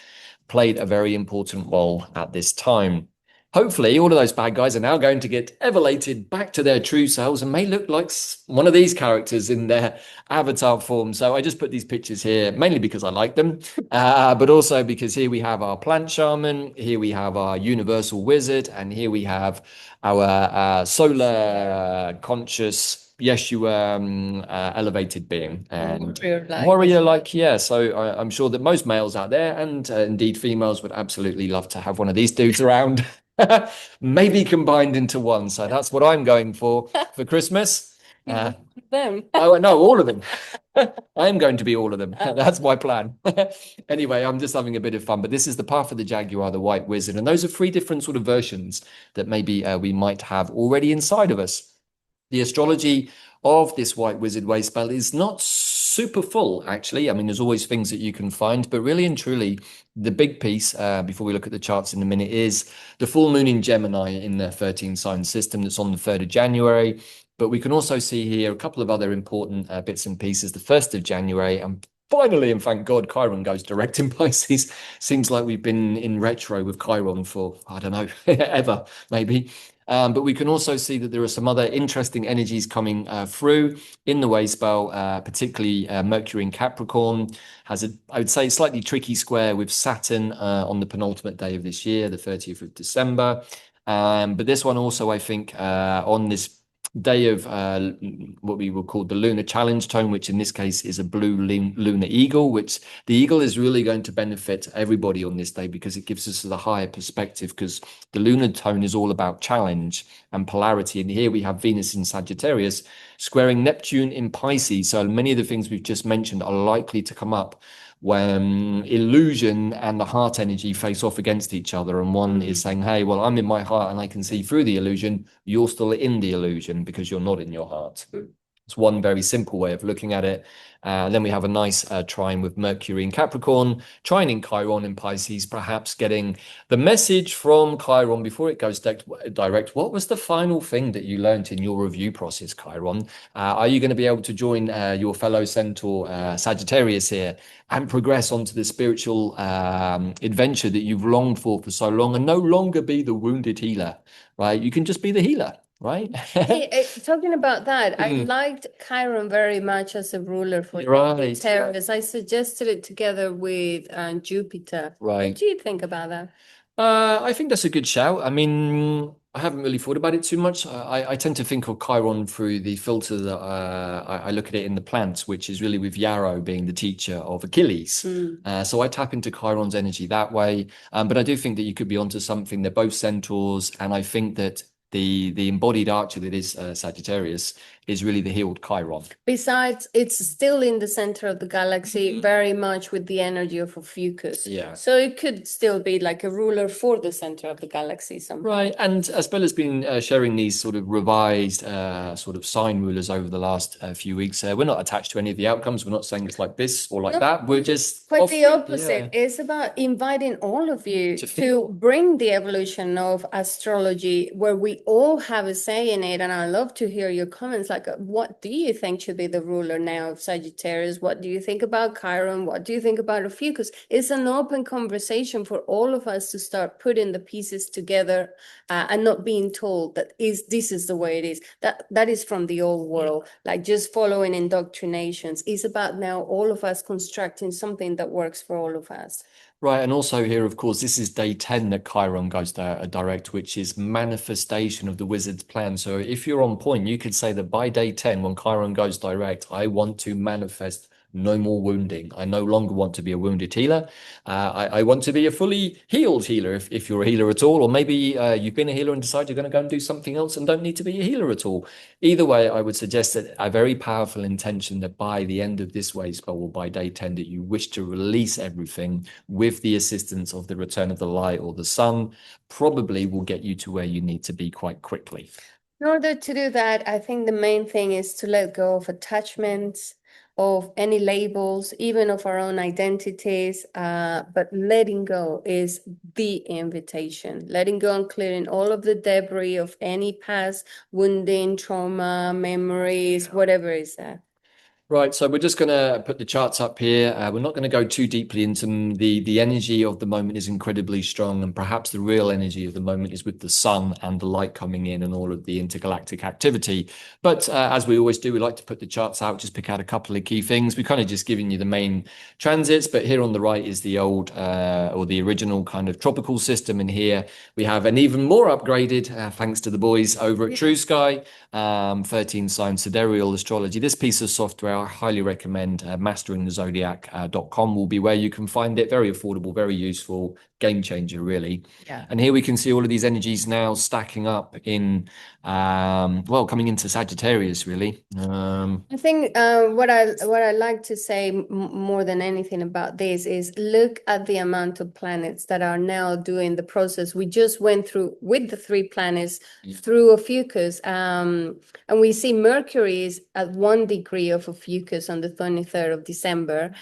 played a very important role at this time. Hopefully, all of those bad guys are now going to get elevated back to their true selves and may look like one of these characters in their avatar form. So I just put these pictures here mainly because I like them, but also because here we have our plant shaman, here we have our universal wizard, and here we have our solar conscious Yeshua elevated being and warrior-like. Yeah, so I'm sure that most males out there, and indeed females, would absolutely love to have one of these dudes around. Maybe combined into one. So that's what I'm going for Christmas. Them. Oh no, all of them. I am going to be all of them. That's my plan. Anyway, I'm just having a bit of fun. But this is the path of the Jaguar, the White Wizard, and those are three different sort of versions that maybe we might have already inside of us. The astrology of this White Wizard way spell is not super full, actually. I mean, there's always things that you can find, but really and truly, the big piece, before we look at the charts in a minute, is the full moon in Gemini in the 13 sign system that's on the 3rd of January. But we can also see here a couple of other important bits and pieces. The 1st of January, and finally, and thank God, Chiron goes direct in Pisces. Seems like we've been in retro with Chiron for, I don't know, ever, maybe. But we can also see that there are some other interesting energies coming through in the way spell, particularly Mercury in Capricorn has I would say, slightly tricky square with Saturn on the penultimate day of this year, the 30th of December. But this one also, I think, on this day of what we will call the lunar challenge tone, which in this case is a blue lunar eagle, which the eagle is really going to benefit everybody on this day because it gives us the higher perspective, because the lunar tone is all about challenge and polarity. And here we have Venus in Sagittarius squaring Neptune in Pisces. So many of the things we've just mentioned are likely to come up when illusion and the heart energy face off against each other, and one is saying, hey, well, I'm in my heart and I can see through the illusion. You're still in the illusion because you're not in your heart. It's one very simple way of looking at it. Then we have a nice trine with Mercury in Capricorn, trining Chiron in Pisces, perhaps getting the message from Chiron before it goes direct. What was the final thing that you learned in your review process, Chiron? Are you going to be able to join your fellow centaur Sagittarius here and progress onto the spiritual adventure that you've longed for so long, and no longer be the wounded healer, right? You can just be the healer. right? Talking about that, I Mm, liked Chiron very much as a ruler for right, Sagittarius. I suggested it together with Jupiter. What right. do you think about that? I think that's a good shout. I mean, I haven't really thought about it too much. I tend to think of Chiron through the filter that I look at it in the plants, which is really with Yarrow being the teacher of Achilles. Mm. So I tap into Chiron's energy that way. But I do think that you could be onto something. They're both centaurs, and I think that the embodied archer that is Sagittarius is really the healed Chiron. Besides, it's still in the center of the galaxy, very much with the energy of Ophiuchus. Yeah. So it could still be like a ruler for the center of the galaxy somehow. Right, and as Bella's been sharing these sort of revised sort of sign rulers over the last few weeks, we're not attached to any of the outcomes. We're not saying it's like this or like No, that. We're just quite the offering, opposite. It's about inviting all of you to to feel. bring the evolution of astrology where we all have a say in it. And I love to hear your comments like, what do you think should be the ruler now of Sagittarius? What do you think about Chiron? What do you think about Ophiuchus? It's an open conversation for all of us to start putting the pieces together and not being told that this is the way it is. That is from the old world, like just following indoctrinations. It's about now all of us constructing something that works for all of us. Right, and also here, of course, this is day 10 that Chiron goes direct, which is manifestation of the wizard's plan. So if you're on point, you could say that by day 10, when Chiron goes direct, I want to manifest no more wounding. I no longer want to be a wounded healer. I want to be a fully healed healer if you're a healer at all, or maybe you've been a healer and decide you're going to go and do something else and don't need to be a healer at all. Either way, I would suggest that a very powerful intention that by the end of this wave spell or by day 10 that you wish to release everything with the assistance of the return of the light or the sun probably will get you to where you need to be quite quickly. In order to do that, I think the main thing is to let go of attachments, of any labels, even of our own identities. But letting go is the invitation. Letting go and clearing all of the debris of any past wounding, trauma, memories, whatever is there. Right, so we're just going to put the charts up here. We're not going to go too deeply into them. The energy of the moment is incredibly strong, and perhaps the real energy of the moment is with the sun and the light coming in and all of the intergalactic activity. But as we always do, we like to put the charts out, just pick out a couple of key things. We're kind of just giving you the main transits, but here on the right is the old or the original kind of tropical system, and here we have an even more upgraded, thanks to the boys over at True Sky, 13 sign sidereal astrology. This piece of software I highly recommend. Masteringthezodiac.com will be where you can find it. Very affordable, very useful, game changer, really. Yeah. And here we can see all of these energies now stacking up in, well, coming into Sagittarius, really. I think what I like to say more than anything about this is look at the amount of planets that are now doing the process we just went through with the 3 planets through Ophiuchus. And we see Mercury is at 1 degree of Ophiuchus on the 23rd of December.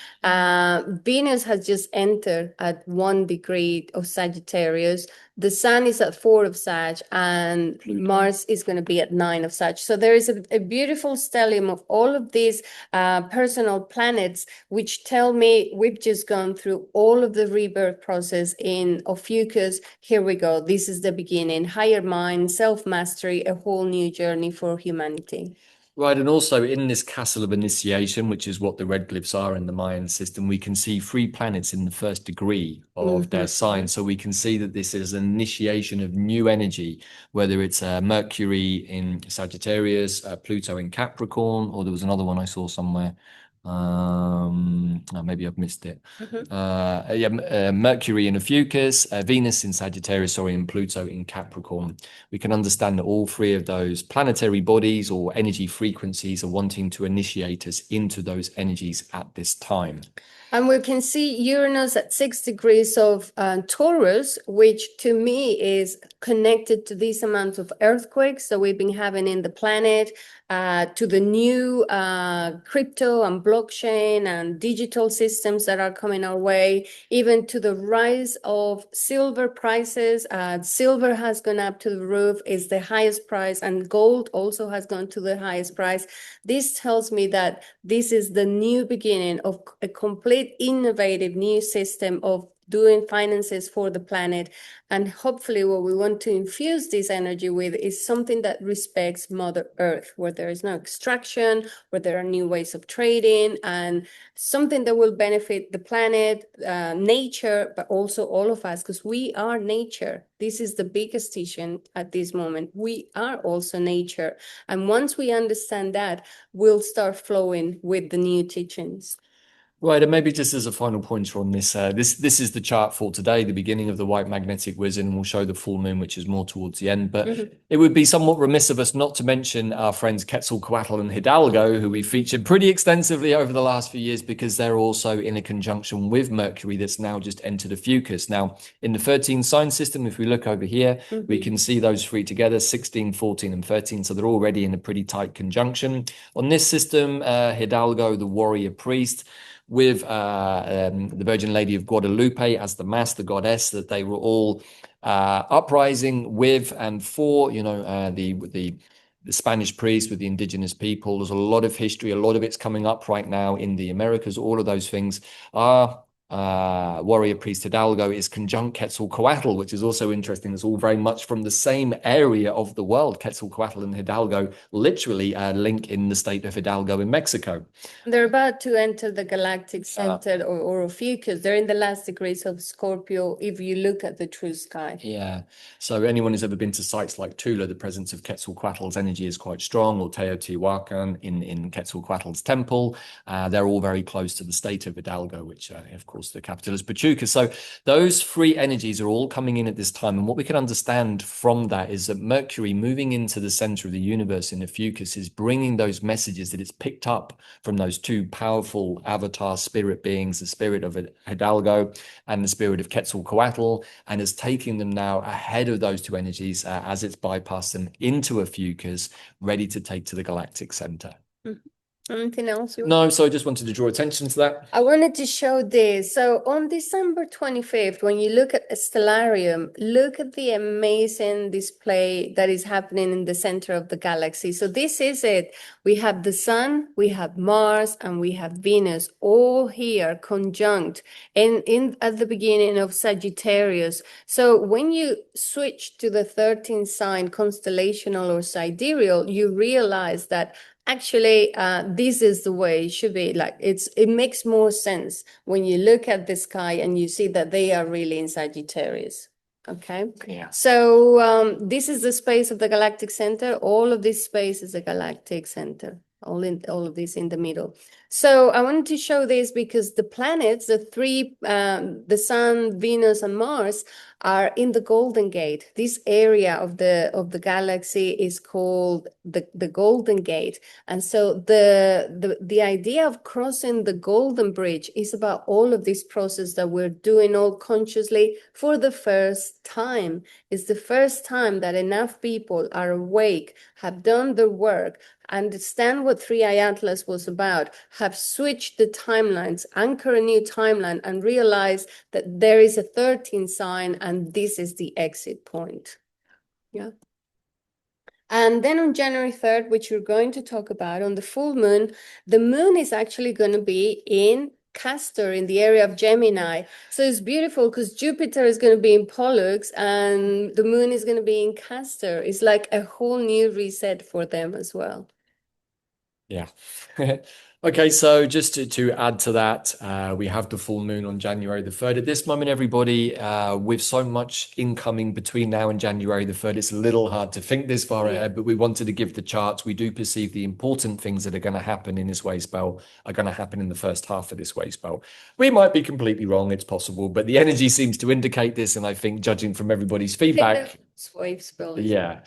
Venus has just entered at 1 degree of Sagittarius. The Sun is at 4 of Sag, and Mars is going to be at 9 of Sag. So there is a beautiful stellium of all of these personal planets, which tell me we've just gone through all of the rebirth process in Ophiuchus. Here we go. This is the beginning. Higher mind, self-mastery, a whole new journey for humanity. Right, and also in this castle of initiation, which is what the red glyphs are in the Mayan system, we can see 3 planets in the 1st degree of their sign. So we can see that this is an initiation of new energy, whether it's Mercury in Sagittarius, Pluto in Capricorn, or there was another one I saw somewhere. Maybe I've missed it. Mercury in Ophiuchus, Venus in Sagittarius, sorry, and Pluto in Capricorn. We can understand that all 3 of those planetary bodies or energy frequencies are wanting to initiate us into those energies at this time. And we can see Uranus at 6 degrees of Taurus, which to me is connected to this amount of earthquakes that we've been having in the planet, to the new crypto and blockchain and digital systems that are coming our way, even to the rise of silver prices. Silver has gone up to the roof, is the highest price, and gold also has gone to the highest price. This tells me that this is the new beginning of a complete innovative new system of doing finances for the planet. And hopefully what we want to infuse this energy with is something that respects Mother Earth, where there is no extraction, where there are new ways of trading, and something that will benefit the planet, nature, but also all of us, because we are nature. This is the biggest teaching at this moment. We are also nature. And once we understand that, we'll start flowing with the new teachings. Right, and maybe just as a final pointer on this, this is the chart for today, the beginning of the white magnetic wisdom, and we'll show the full moon, which is more towards the end. But it would be somewhat remiss of us not to mention our friends Quetzalcoatl and Hidalgo, who we featured pretty extensively over the last few years, because they're also in a conjunction with Mercury that's now just entered a fucus. Now, in the 13 sign system, if we look over here, we can see those three together, 16, 14, and 13. So they're already in a pretty tight conjunction. On this system, Hidalgo, the warrior priest, with the Virgin Lady of Guadalupe as the mass, the goddess, that they were all uprising with and for, the Spanish priest with the indigenous people. There's a lot of history, a lot of it's coming up right now in the Americas. All of those things are warrior priest Hidalgo is conjunct Quetzalcoatl, which is also interesting. It's all very much from the same area of the world. Quetzalcoatl and Hidalgo literally link in the state of Hidalgo in Mexico. They're about to enter the galactic center or Ophiuchus. They're in the last degrees of Scorpio if you look at the true sky. Yeah. So anyone who's ever been to sites like Tula, the presence of Quetzalcoatl's energy is quite strong, or Teotihuacan in Quetzalcoatl's temple. They're all very close to the state of Hidalgo, which, of course, the capital is Pachuca. So those three energies are all coming in at this time. And what we can understand from that is that Mercury moving into the center of the universe in Ophiuchus is bringing those messages that it's picked up from those two powerful avatar spirit beings, the spirit of Hidalgo and the spirit of Quetzalcoatl, and is taking them now ahead of those two energies as it's bypassed them into Ophiuchus, ready to take to the galactic center. Anything else? No, so I just wanted to draw attention to that. I wanted to show this. So on December 25th, when you look at a stellarium, look at the amazing display that is happening in the center of the galaxy. So this is it. We have the sun, we have Mars, and we have Venus all here conjunct in at the beginning of Sagittarius. So when you switch to the 13th sign, constellational or sidereal, you realize that actually, this is the way it should be. Like it makes more sense when you look at the sky and you see that they are really in Sagittarius. Okay. Yeah. So this is the space of the galactic center. All of this space is a galactic center. All of this in the middle. So I wanted to show this because the planets, the three, the Sun, Venus, and Mars, are in the Golden Gate. This area of the galaxy is called the Golden Gate. And so the idea of crossing the Golden Bridge is about all of this process that we're doing all consciously for the first time. It's the first time that enough people are awake, have done the work, understand what 3i Atlas was about, have switched the timelines, anchor a new timeline, and realize that there is a 13th sign and this is the exit point. Yeah. And then on January 3rd, which we're going to talk about, on the full moon, the moon is actually going to be in Castor, in the area of Gemini. So it's beautiful because Jupiter is going to be in Pollux and the moon is going to be in Castor. It's like a whole new reset for them as well. Yeah. Okay, so just to add to that, we have the full moon on January the 3rd. At this moment, everybody, with so much incoming between now and January the 3rd, it's a little hard to think this far ahead, but we wanted to give the charts. We do perceive the important things that are going to happen in this wave spell are going to happen in the first half of this wave spell. We might be completely wrong, it's possible, but the energy seems to indicate this, and I think judging from everybody's feedback, wave spell. Yeah.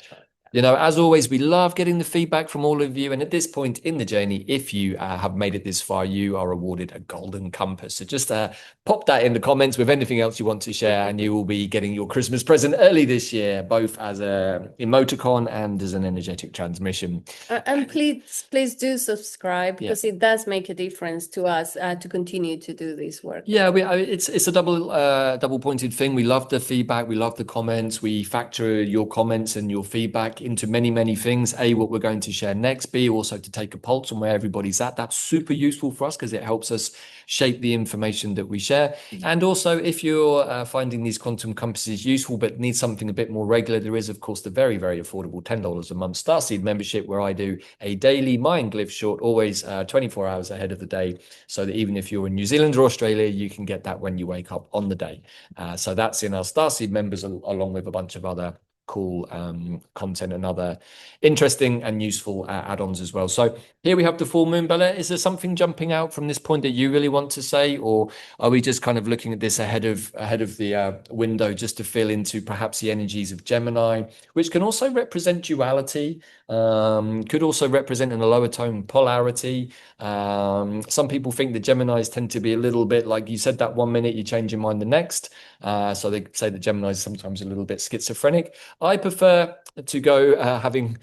You know, as always, we love getting the feedback from all of you. And at this point in the journey, if you have made it this far, you are awarded a golden compass. So just pop that in the comments with anything else you want to share, and you will be getting your Christmas present early this year, both as a emoticon and as an energetic transmission. And please do subscribe, because it does make a difference to us to continue to do this work. Yeah, it's a double pointed thing. We love the feedback. We love the comments. We factor your comments and your feedback like into many, many things. A, what we're going to share next. B, also to take a pulse on where everybody's at. That's super useful for us because it helps us shape the information that we share. And also, if you're finding these quantum compasses useful but need something a bit more regular, there is, of course, the very, very affordable $10 a month Starseed membership where I do a daily Mayan glyph short, always 24 hours ahead of the day, so that even if you're in New Zealand or Australia, you can get that when you wake up on the day. So that's in our Starseed members, along with a bunch of other cool content and other interesting and useful add-ons as well. So here we have the full moon. Bella, is there something jumping out from this point that you really want to say, or are we just kind of looking at this ahead of the window just to fill into perhaps the energies of Gemini, which can also represent duality, could also represent in a lower tone polarity. Some people think the Geminis tend to be a little bit like you said that 1 minute, you change your mind the next. So they say that Gemini is sometimes a little bit schizophrenic. I prefer to go having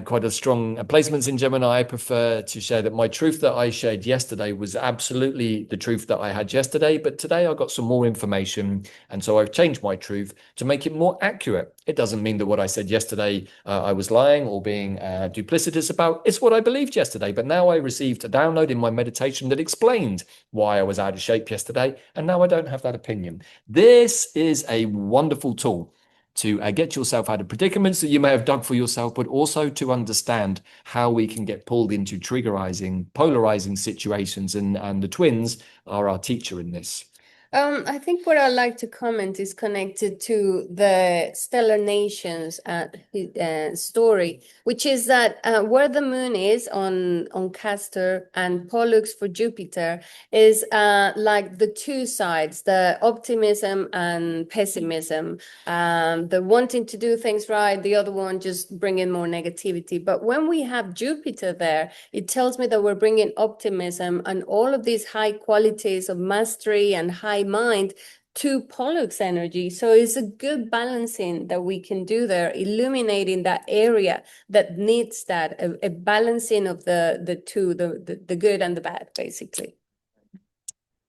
quite a strong placements in Gemini. I prefer to share that my truth that I shared yesterday was absolutely the truth that I had yesterday, but today I got some more information, and so I've changed my truth to make it more accurate. It doesn't mean that what I said yesterday I was lying or being duplicitous about. It's what I believed yesterday, but now I received a download in my meditation that explained why I was out of shape yesterday, and now I don't have that opinion. This is a wonderful tool to get yourself out of predicaments that you may have dug for yourself, but also to understand how we can get pulled into triggerizing, polarizing situations. And the twins are our teacher in this. I think what I'd like to comment is connected to the stellar nations story, which is that where the moon is on Castor and Pollux for Jupiter is like the two sides, the optimism and pessimism, the wanting to do things right, the other one just bringing more negativity. But when we have Jupiter there, it tells me that we're bringing optimism and all of these high qualities of mastery and high mind to Pollux energy. So it's a good balancing that we can do there, illuminating that area that needs that, a balancing of the two, the good and the bad, basically.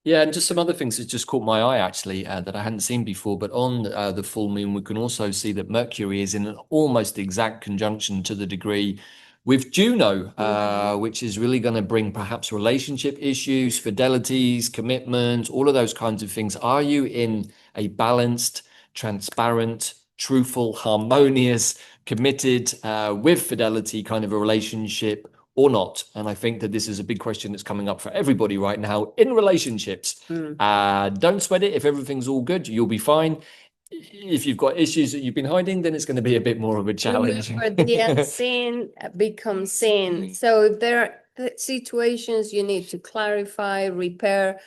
Yeah, and just some other things that just caught my eye actually that I hadn't seen before. But on the full moon, we can also see that Mercury is in an almost exact conjunction to the degree with Juno, which is really going to bring perhaps relationship issues, fidelities, commitment, all of those kinds of things. Are you in a balanced, transparent, truthful, harmonious, committed with fidelity kind of a relationship or not? And I think that this is a big question that's coming up for everybody right now in relationships. Don't sweat it. If everything's all good, you'll be fine. If you've got issues that you've been hiding, then it's going to be a bit more of a challenge. Remember, the unseen becomes seen. So if there are situations you need to clarify, repair,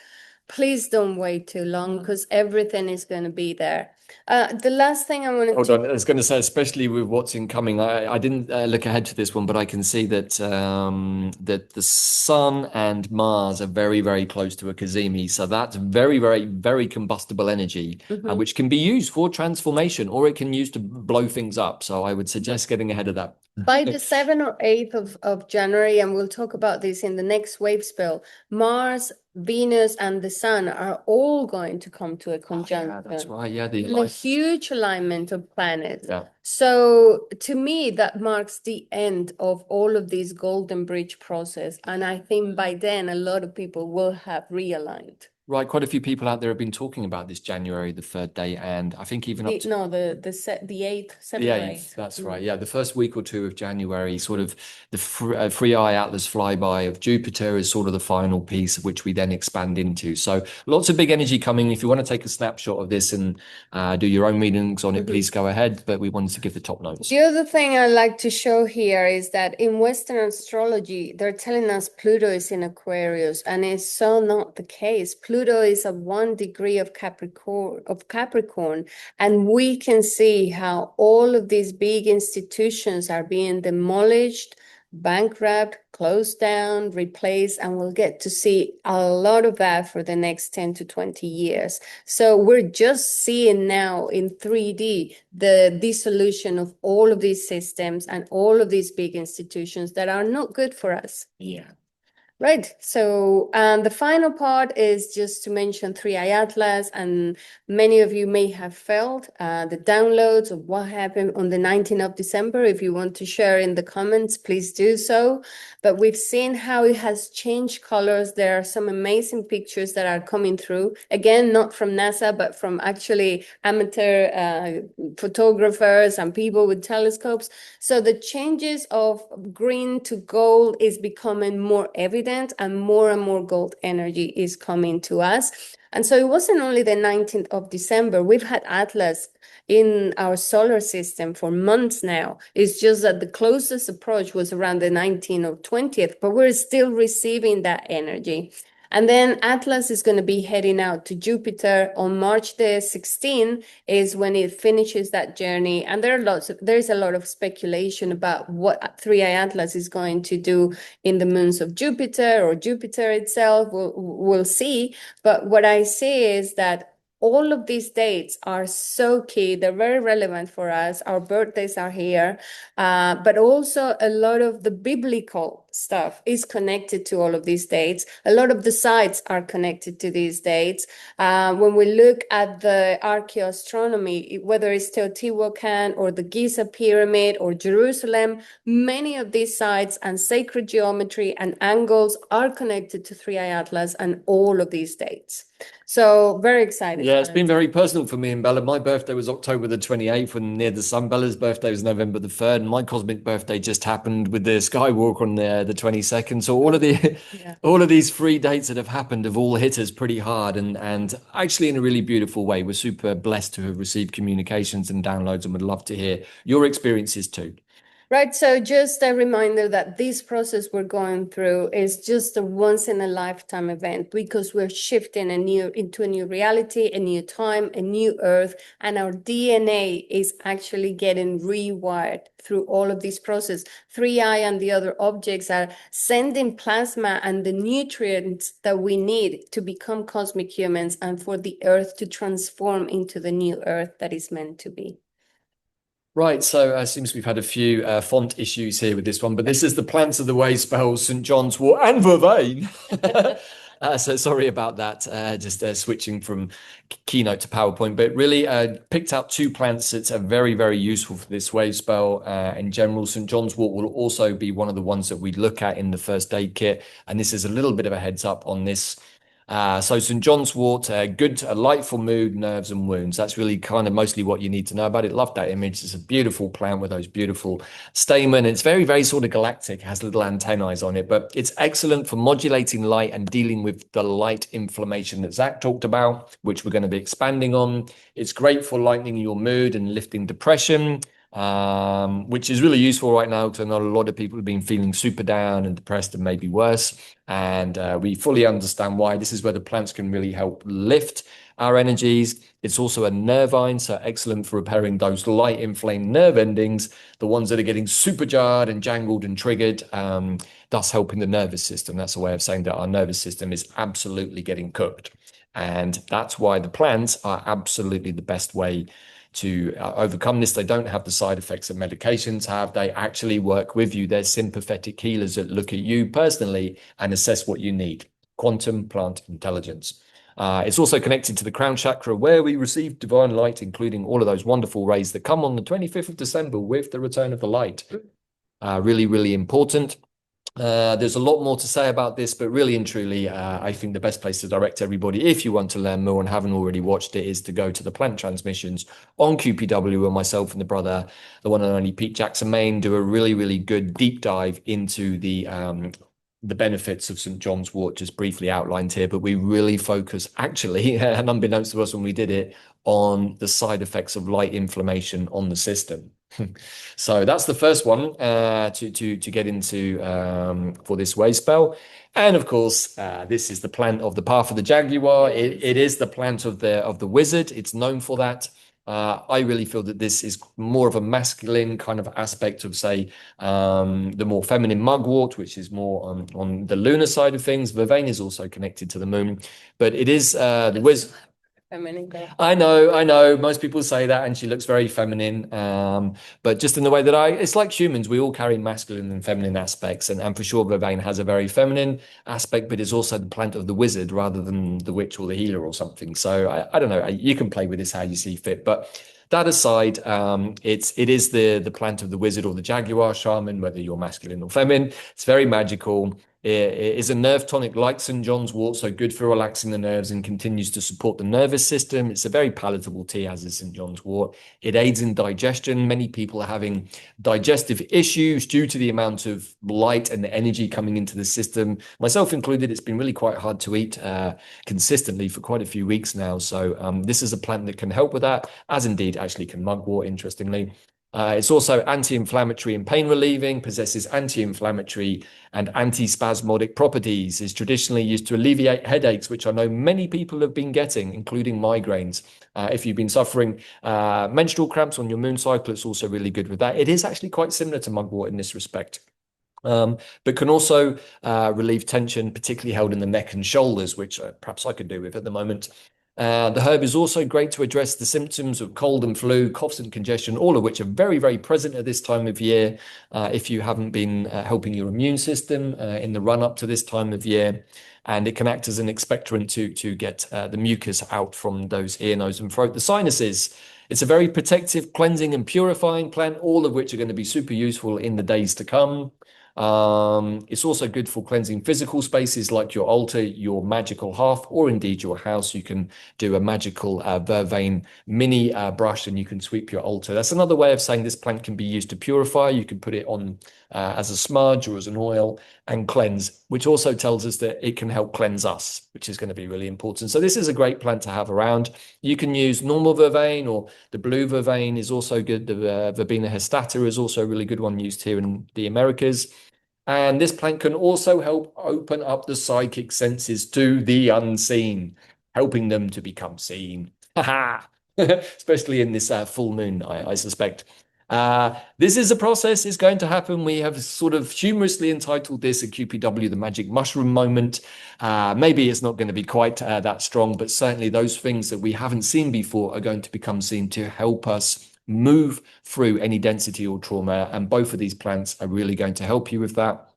please don't wait too long because everything is going to be there. The last thing I want to Hold on, I was going to say, especially with what's incoming, I didn't look ahead to this one, but I can see that that the Sun and Mars are very, very close to a Cazimi. So that's very, very, very combustible energy, which can be used for transformation, or it can use to blow things up. So I would suggest getting ahead of that. By the 7th or 8th of January, and we'll talk about this in the next wave spell, Mars, Venus, and the Sun are all going to come to a conjunction. Yeah, that's right. Yeah, a huge alignment of planets. Yeah. So to me, that marks the end of all of this golden bridge process. And I think by then, a lot of people will have realigned. Right, quite a few people out there have been talking about this January, the 3rd day, and I think even up to the 8th, 7th or 8th. That's right. Yeah, the first week or two of January, sort of the Free Eye Atlas flyby of Jupiter is sort of the final piece, which we then expand into. So lots of big energy coming. If you want to take a snapshot of this and do your own readings on it, please go ahead. But we wanted to give the top notes. The other thing I like to show here is that in Western astrology, they're telling us Pluto is in Aquarius, and it's so not the case. Pluto is at 1 degree of Capricorn, and we can see how all of these big institutions are being demolished, bankrupt, closed down, replaced, and we'll get to see a lot of that for the next 10 to 20 years. So we're just seeing now in 3D the dissolution of all of these systems and all of these big institutions that are not good for us. Yeah. Right. So the final part is just to mention Three Eye Atlas, and many of you may have felt the downloads of what happened on the 19th of December. If you want to share in the comments, please do so. But we've seen how it has changed colors. There are some amazing pictures that are coming through. Again, not from NASA, but from actually amateur photographers and people with telescopes. So the changes of green to gold is becoming more evident, and more gold energy is coming to us. And so it wasn't only the 19th of December. We've had Atlas in our solar system for months now. It's just that the closest approach was around the 19th or 20th, but we're still receiving that energy. And then Atlas is going to be heading out to Jupiter on March the 16th is when it finishes that journey. And there's a lot of speculation about what Three Eye Atlas is going to do in the moons of Jupiter or Jupiter itself. We'll see. But what I say is that all of these dates are so key. They're very relevant for us. Our birthdays are here, but also a lot of the biblical stuff is connected to all of these dates. A lot of the sites are connected to these dates. When we look at the archaeoastronomy, whether it's Teotihuacan or the Giza Pyramid or Jerusalem, many of these sites and sacred geometry and angles are connected to Three Eye Atlas and all of these dates. So very excited. Yeah, it's been very personal for me and Bella. My birthday was October the 28th and near the sun. Bella's birthday was November the 3rd. And my cosmic birthday just happened with the Skywalker on the 22nd. So all of the Yeah. all of these free dates that have happened have all hit us pretty hard and actually in a really beautiful way. We're super blessed to have received communications and downloads and would love to hear your experiences too. Right. So just a reminder that this process we're going through is just a once in a lifetime event because we're shifting into a new reality, a new time, a new earth, and our DNA is actually getting rewired through all of this process. Three Eye and the other objects are sending plasma and the nutrients that we need to become cosmic humans and for the earth to transform into the new earth that is meant to be. Right, so it seems we've had a few font issues here with this one, but this is the Plants of the Way spells, St. John's Wort and Vervain. So sorry about that, just switching from Keynote to PowerPoint, but really picked out two plants that are very, very useful for this wave spell in general. St. John's Wort will also be one of the ones that we look at in the first aid kit, and this is a little bit of a heads up on this. So St. John's Wort, good, light for mood, nerves, and wounds. That's really kind of mostly what you need to know about it. Love that image. It's a beautiful plant with those beautiful stamen. It's very, very sort of galactic. It has little antennae on it, but it's excellent for modulating light and dealing with the light inflammation that Zach talked about, which we're going to be expanding on. It's great for lightening your mood and lifting depression. Which is really useful right now because I know a lot of people have been feeling super down and depressed and maybe worse. And we fully understand why. This is where the plants can really help lift our energies. It's also a nervine, so excellent for repairing those light inflamed nerve endings, the ones that are getting super jarred and jangled and triggered, thus helping the nervous system. That's a way of saying that our nervous system is absolutely getting cooked. And that's why the plants are absolutely the best way to overcome this. They don't have the side effects that medications have. They actually work with you. They're sympathetic healers that look at you personally and assess what you need. Quantum plant intelligence. It's also connected to the crown chakra where we receive divine light, including all of those wonderful rays that come on the 25th of December with the return of the light. Really, really important. There's a lot more to say about this, but really and truly, I think the best place to direct everybody, if you want to learn more and haven't already watched it, is to go to the plant transmissions on QPW, where myself and the one and only Pete Jackson Main, do a really, really good deep dive into the benefits of St. John's Wort, just briefly outlined here, but we really focus actually, and unbeknownst to us when we did it, on the side effects of light inflammation on the system. So that's the first one to get into for this wave spell. And of course, this is the plant of the path of the Jaguar. It is the plant of the wizard. It's known for that. I really feel that this is more of a masculine kind of aspect of, say, the more feminine mugwort, which is more on the lunar side of things. Vervain is also connected to the moon, but it is the wizard. feminine girl. I know, I know. Most people say that, and she looks very feminine. But just in the way that it's like humans, we all carry masculine and feminine aspects, and for sure, vervain has a very feminine aspect, but it's also the plant of the wizard rather than the witch or the healer or something. So I don't know. You can play with this how you see fit, but. That aside, it is the plant of the wizard or the jaguar shaman, whether you're masculine or feminine. It's very magical. It is a nerve tonic like St. John's wort, so good for relaxing the nerves and continues to support the nervous system. It's a very palatable tea, as is St. John's wort. It aids in digestion. Many people are having digestive issues due to the amount of light and energy coming into the system. Myself included, it's been really quite hard to eat consistently for quite a few weeks now. So this is a plant that can help with that, as indeed actually can mugwort, interestingly. It's also anti-inflammatory and pain relieving, possesses anti-inflammatory and anti-spasmodic properties, is traditionally used to alleviate headaches, which I know many people have been getting, including migraines. If you've been suffering menstrual cramps on your moon cycle, it's also really good with that. It is actually quite similar to mugwort in this respect. But can also relieve tension, particularly held in the neck and shoulders, which perhaps I could do with at the moment. The herb is also great to address the symptoms of cold and flu, coughs and congestion, all of which are very, very present at this time of year. If you haven't been helping your immune system in the run up to this time of year, and it can act as an expectorant to get the mucus out from those ear, nose, and throat, the sinuses. It's a very protective, cleansing, and purifying plant, all of which are going to be super useful in the days to come. It's also good for cleansing physical spaces like your altar, your magical hearth, or indeed your house. You can do a magical vervain mini brush and you can sweep your altar. That's another way of saying this plant can be used to purify. You can put it on as a smudge or as an oil and cleanse, which also tells us that it can help cleanse us, which is going to be really important. So this is a great plant to have around. You can use normal vervain, or the blue vervain is also good. The Verbena hestata is also a really good one used here in the Americas. And this plant can also help open up the psychic senses to the unseen, helping them to become seen. Especially in this full moon, I suspect. This is a process, it's going to happen. We have sort of humorously entitled this a QPW, the magic mushroom moment. Maybe it's not going to be quite that strong, but certainly those things that we haven't seen before are going to become seen to help us move through any density or trauma. And both of these plants are really going to help you with that.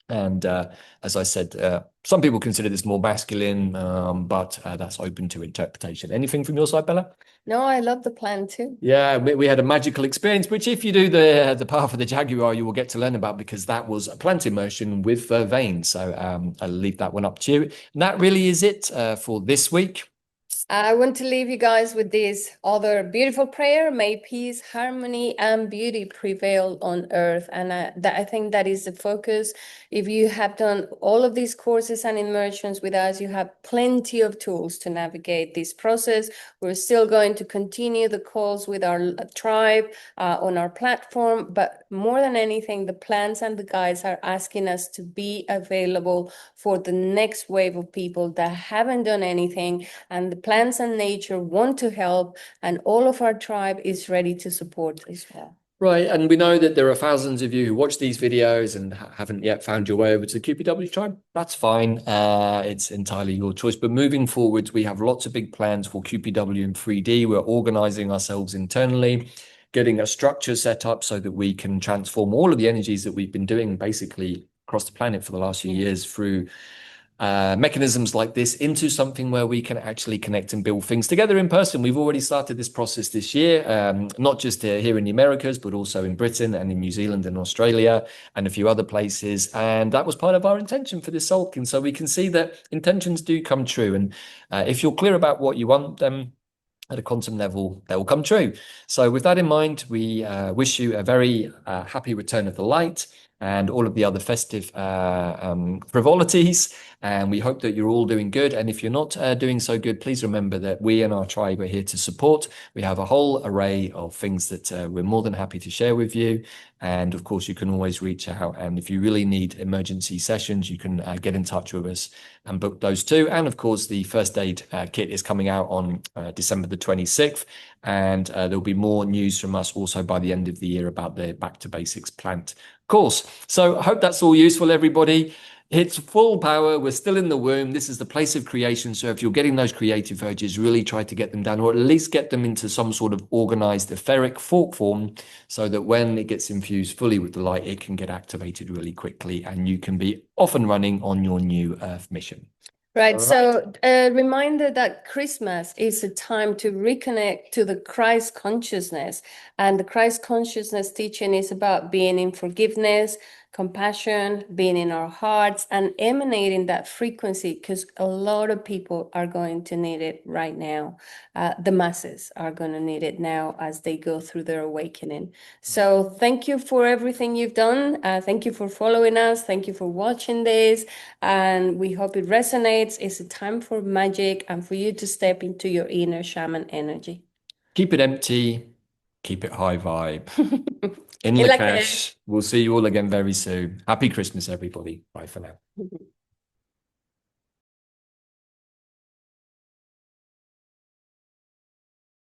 And as I said, some people consider this more masculine, but that's open to interpretation. Anything from your side, Bella? No, I love the plan too. Yeah, we had a magical experience, which if you do the path of the Jaguar, you will get to learn about, because that was a plant immersion with vervain. So I'll leave that one up to you. And that really is it for this week. I want to leave you guys with this other beautiful prayer. May peace, harmony, and beauty prevail on earth. And I think that is the focus. If you have done all of these courses and immersions with us, you have plenty of tools to navigate this process. We're still going to continue the calls with our tribe on our platform. But more than anything, the plans and the guides are asking us to be available for the next wave of people that haven't done anything. And the plans and nature want to help, and all of our tribe is ready to support as well. Right, and we know that there are thousands of you who watch these videos and haven't yet found your way over to the QPW tribe. That's fine. It's entirely your choice. But moving forward, we have lots of big plans for QPW in 3D. We're organizing ourselves internally, getting a structure set up so that we can transform all of the energies that we've been doing basically across the planet for the last few years through mechanisms like this into something where we can actually connect and build things together in person. We've already started this process this year, not just here in the Americas, but also in Britain and in New Zealand and Australia and a few other places. And that was part of our intention for this Tzolkin. So we can see that intentions do come true. And if you're clear about what you want, then at a quantum level, they will come true. So with that in mind, we wish you a very happy return of the light and all of the other festive frivolities. And we hope that you're all doing good. And if you're not doing so good, please remember that we and our tribe are here to support. We have a whole array of things that we're more than happy to share with you. And of course, you can always reach out. And if you really need emergency sessions, you can get in touch with us and book those too. And of course, the first aid kit is coming out on December the 26th. And there'll be more news from us also by the end of the year about the Back to Basics plant course. So I hope that's all useful, everybody. It's full power. We're still in the womb. This is the place of creation. So if you're getting those creative urges, really try to get them down, or at least get them into some sort of organized etheric thought form, so that when it gets infused fully with the light, it can get activated really quickly and you can be off and running on your new Earth mission. All Right. right. So a reminder that Christmas is a time to reconnect to the Christ consciousness. And the Christ consciousness teaching is about being in forgiveness, compassion, being in our hearts, and emanating that frequency because a lot of people are going to need it right now. The masses are going to need it now as they go through their awakening. So thank you for everything you've done. Thank you for following us. Thank you for watching this. And we hope it resonates. It's a time for magic and for you to step into your inner shaman energy. Keep it empty, keep it high vibe. In In like a Lakesh, we'll see you all again very soon. Happy Christmas, everybody. Bye for now.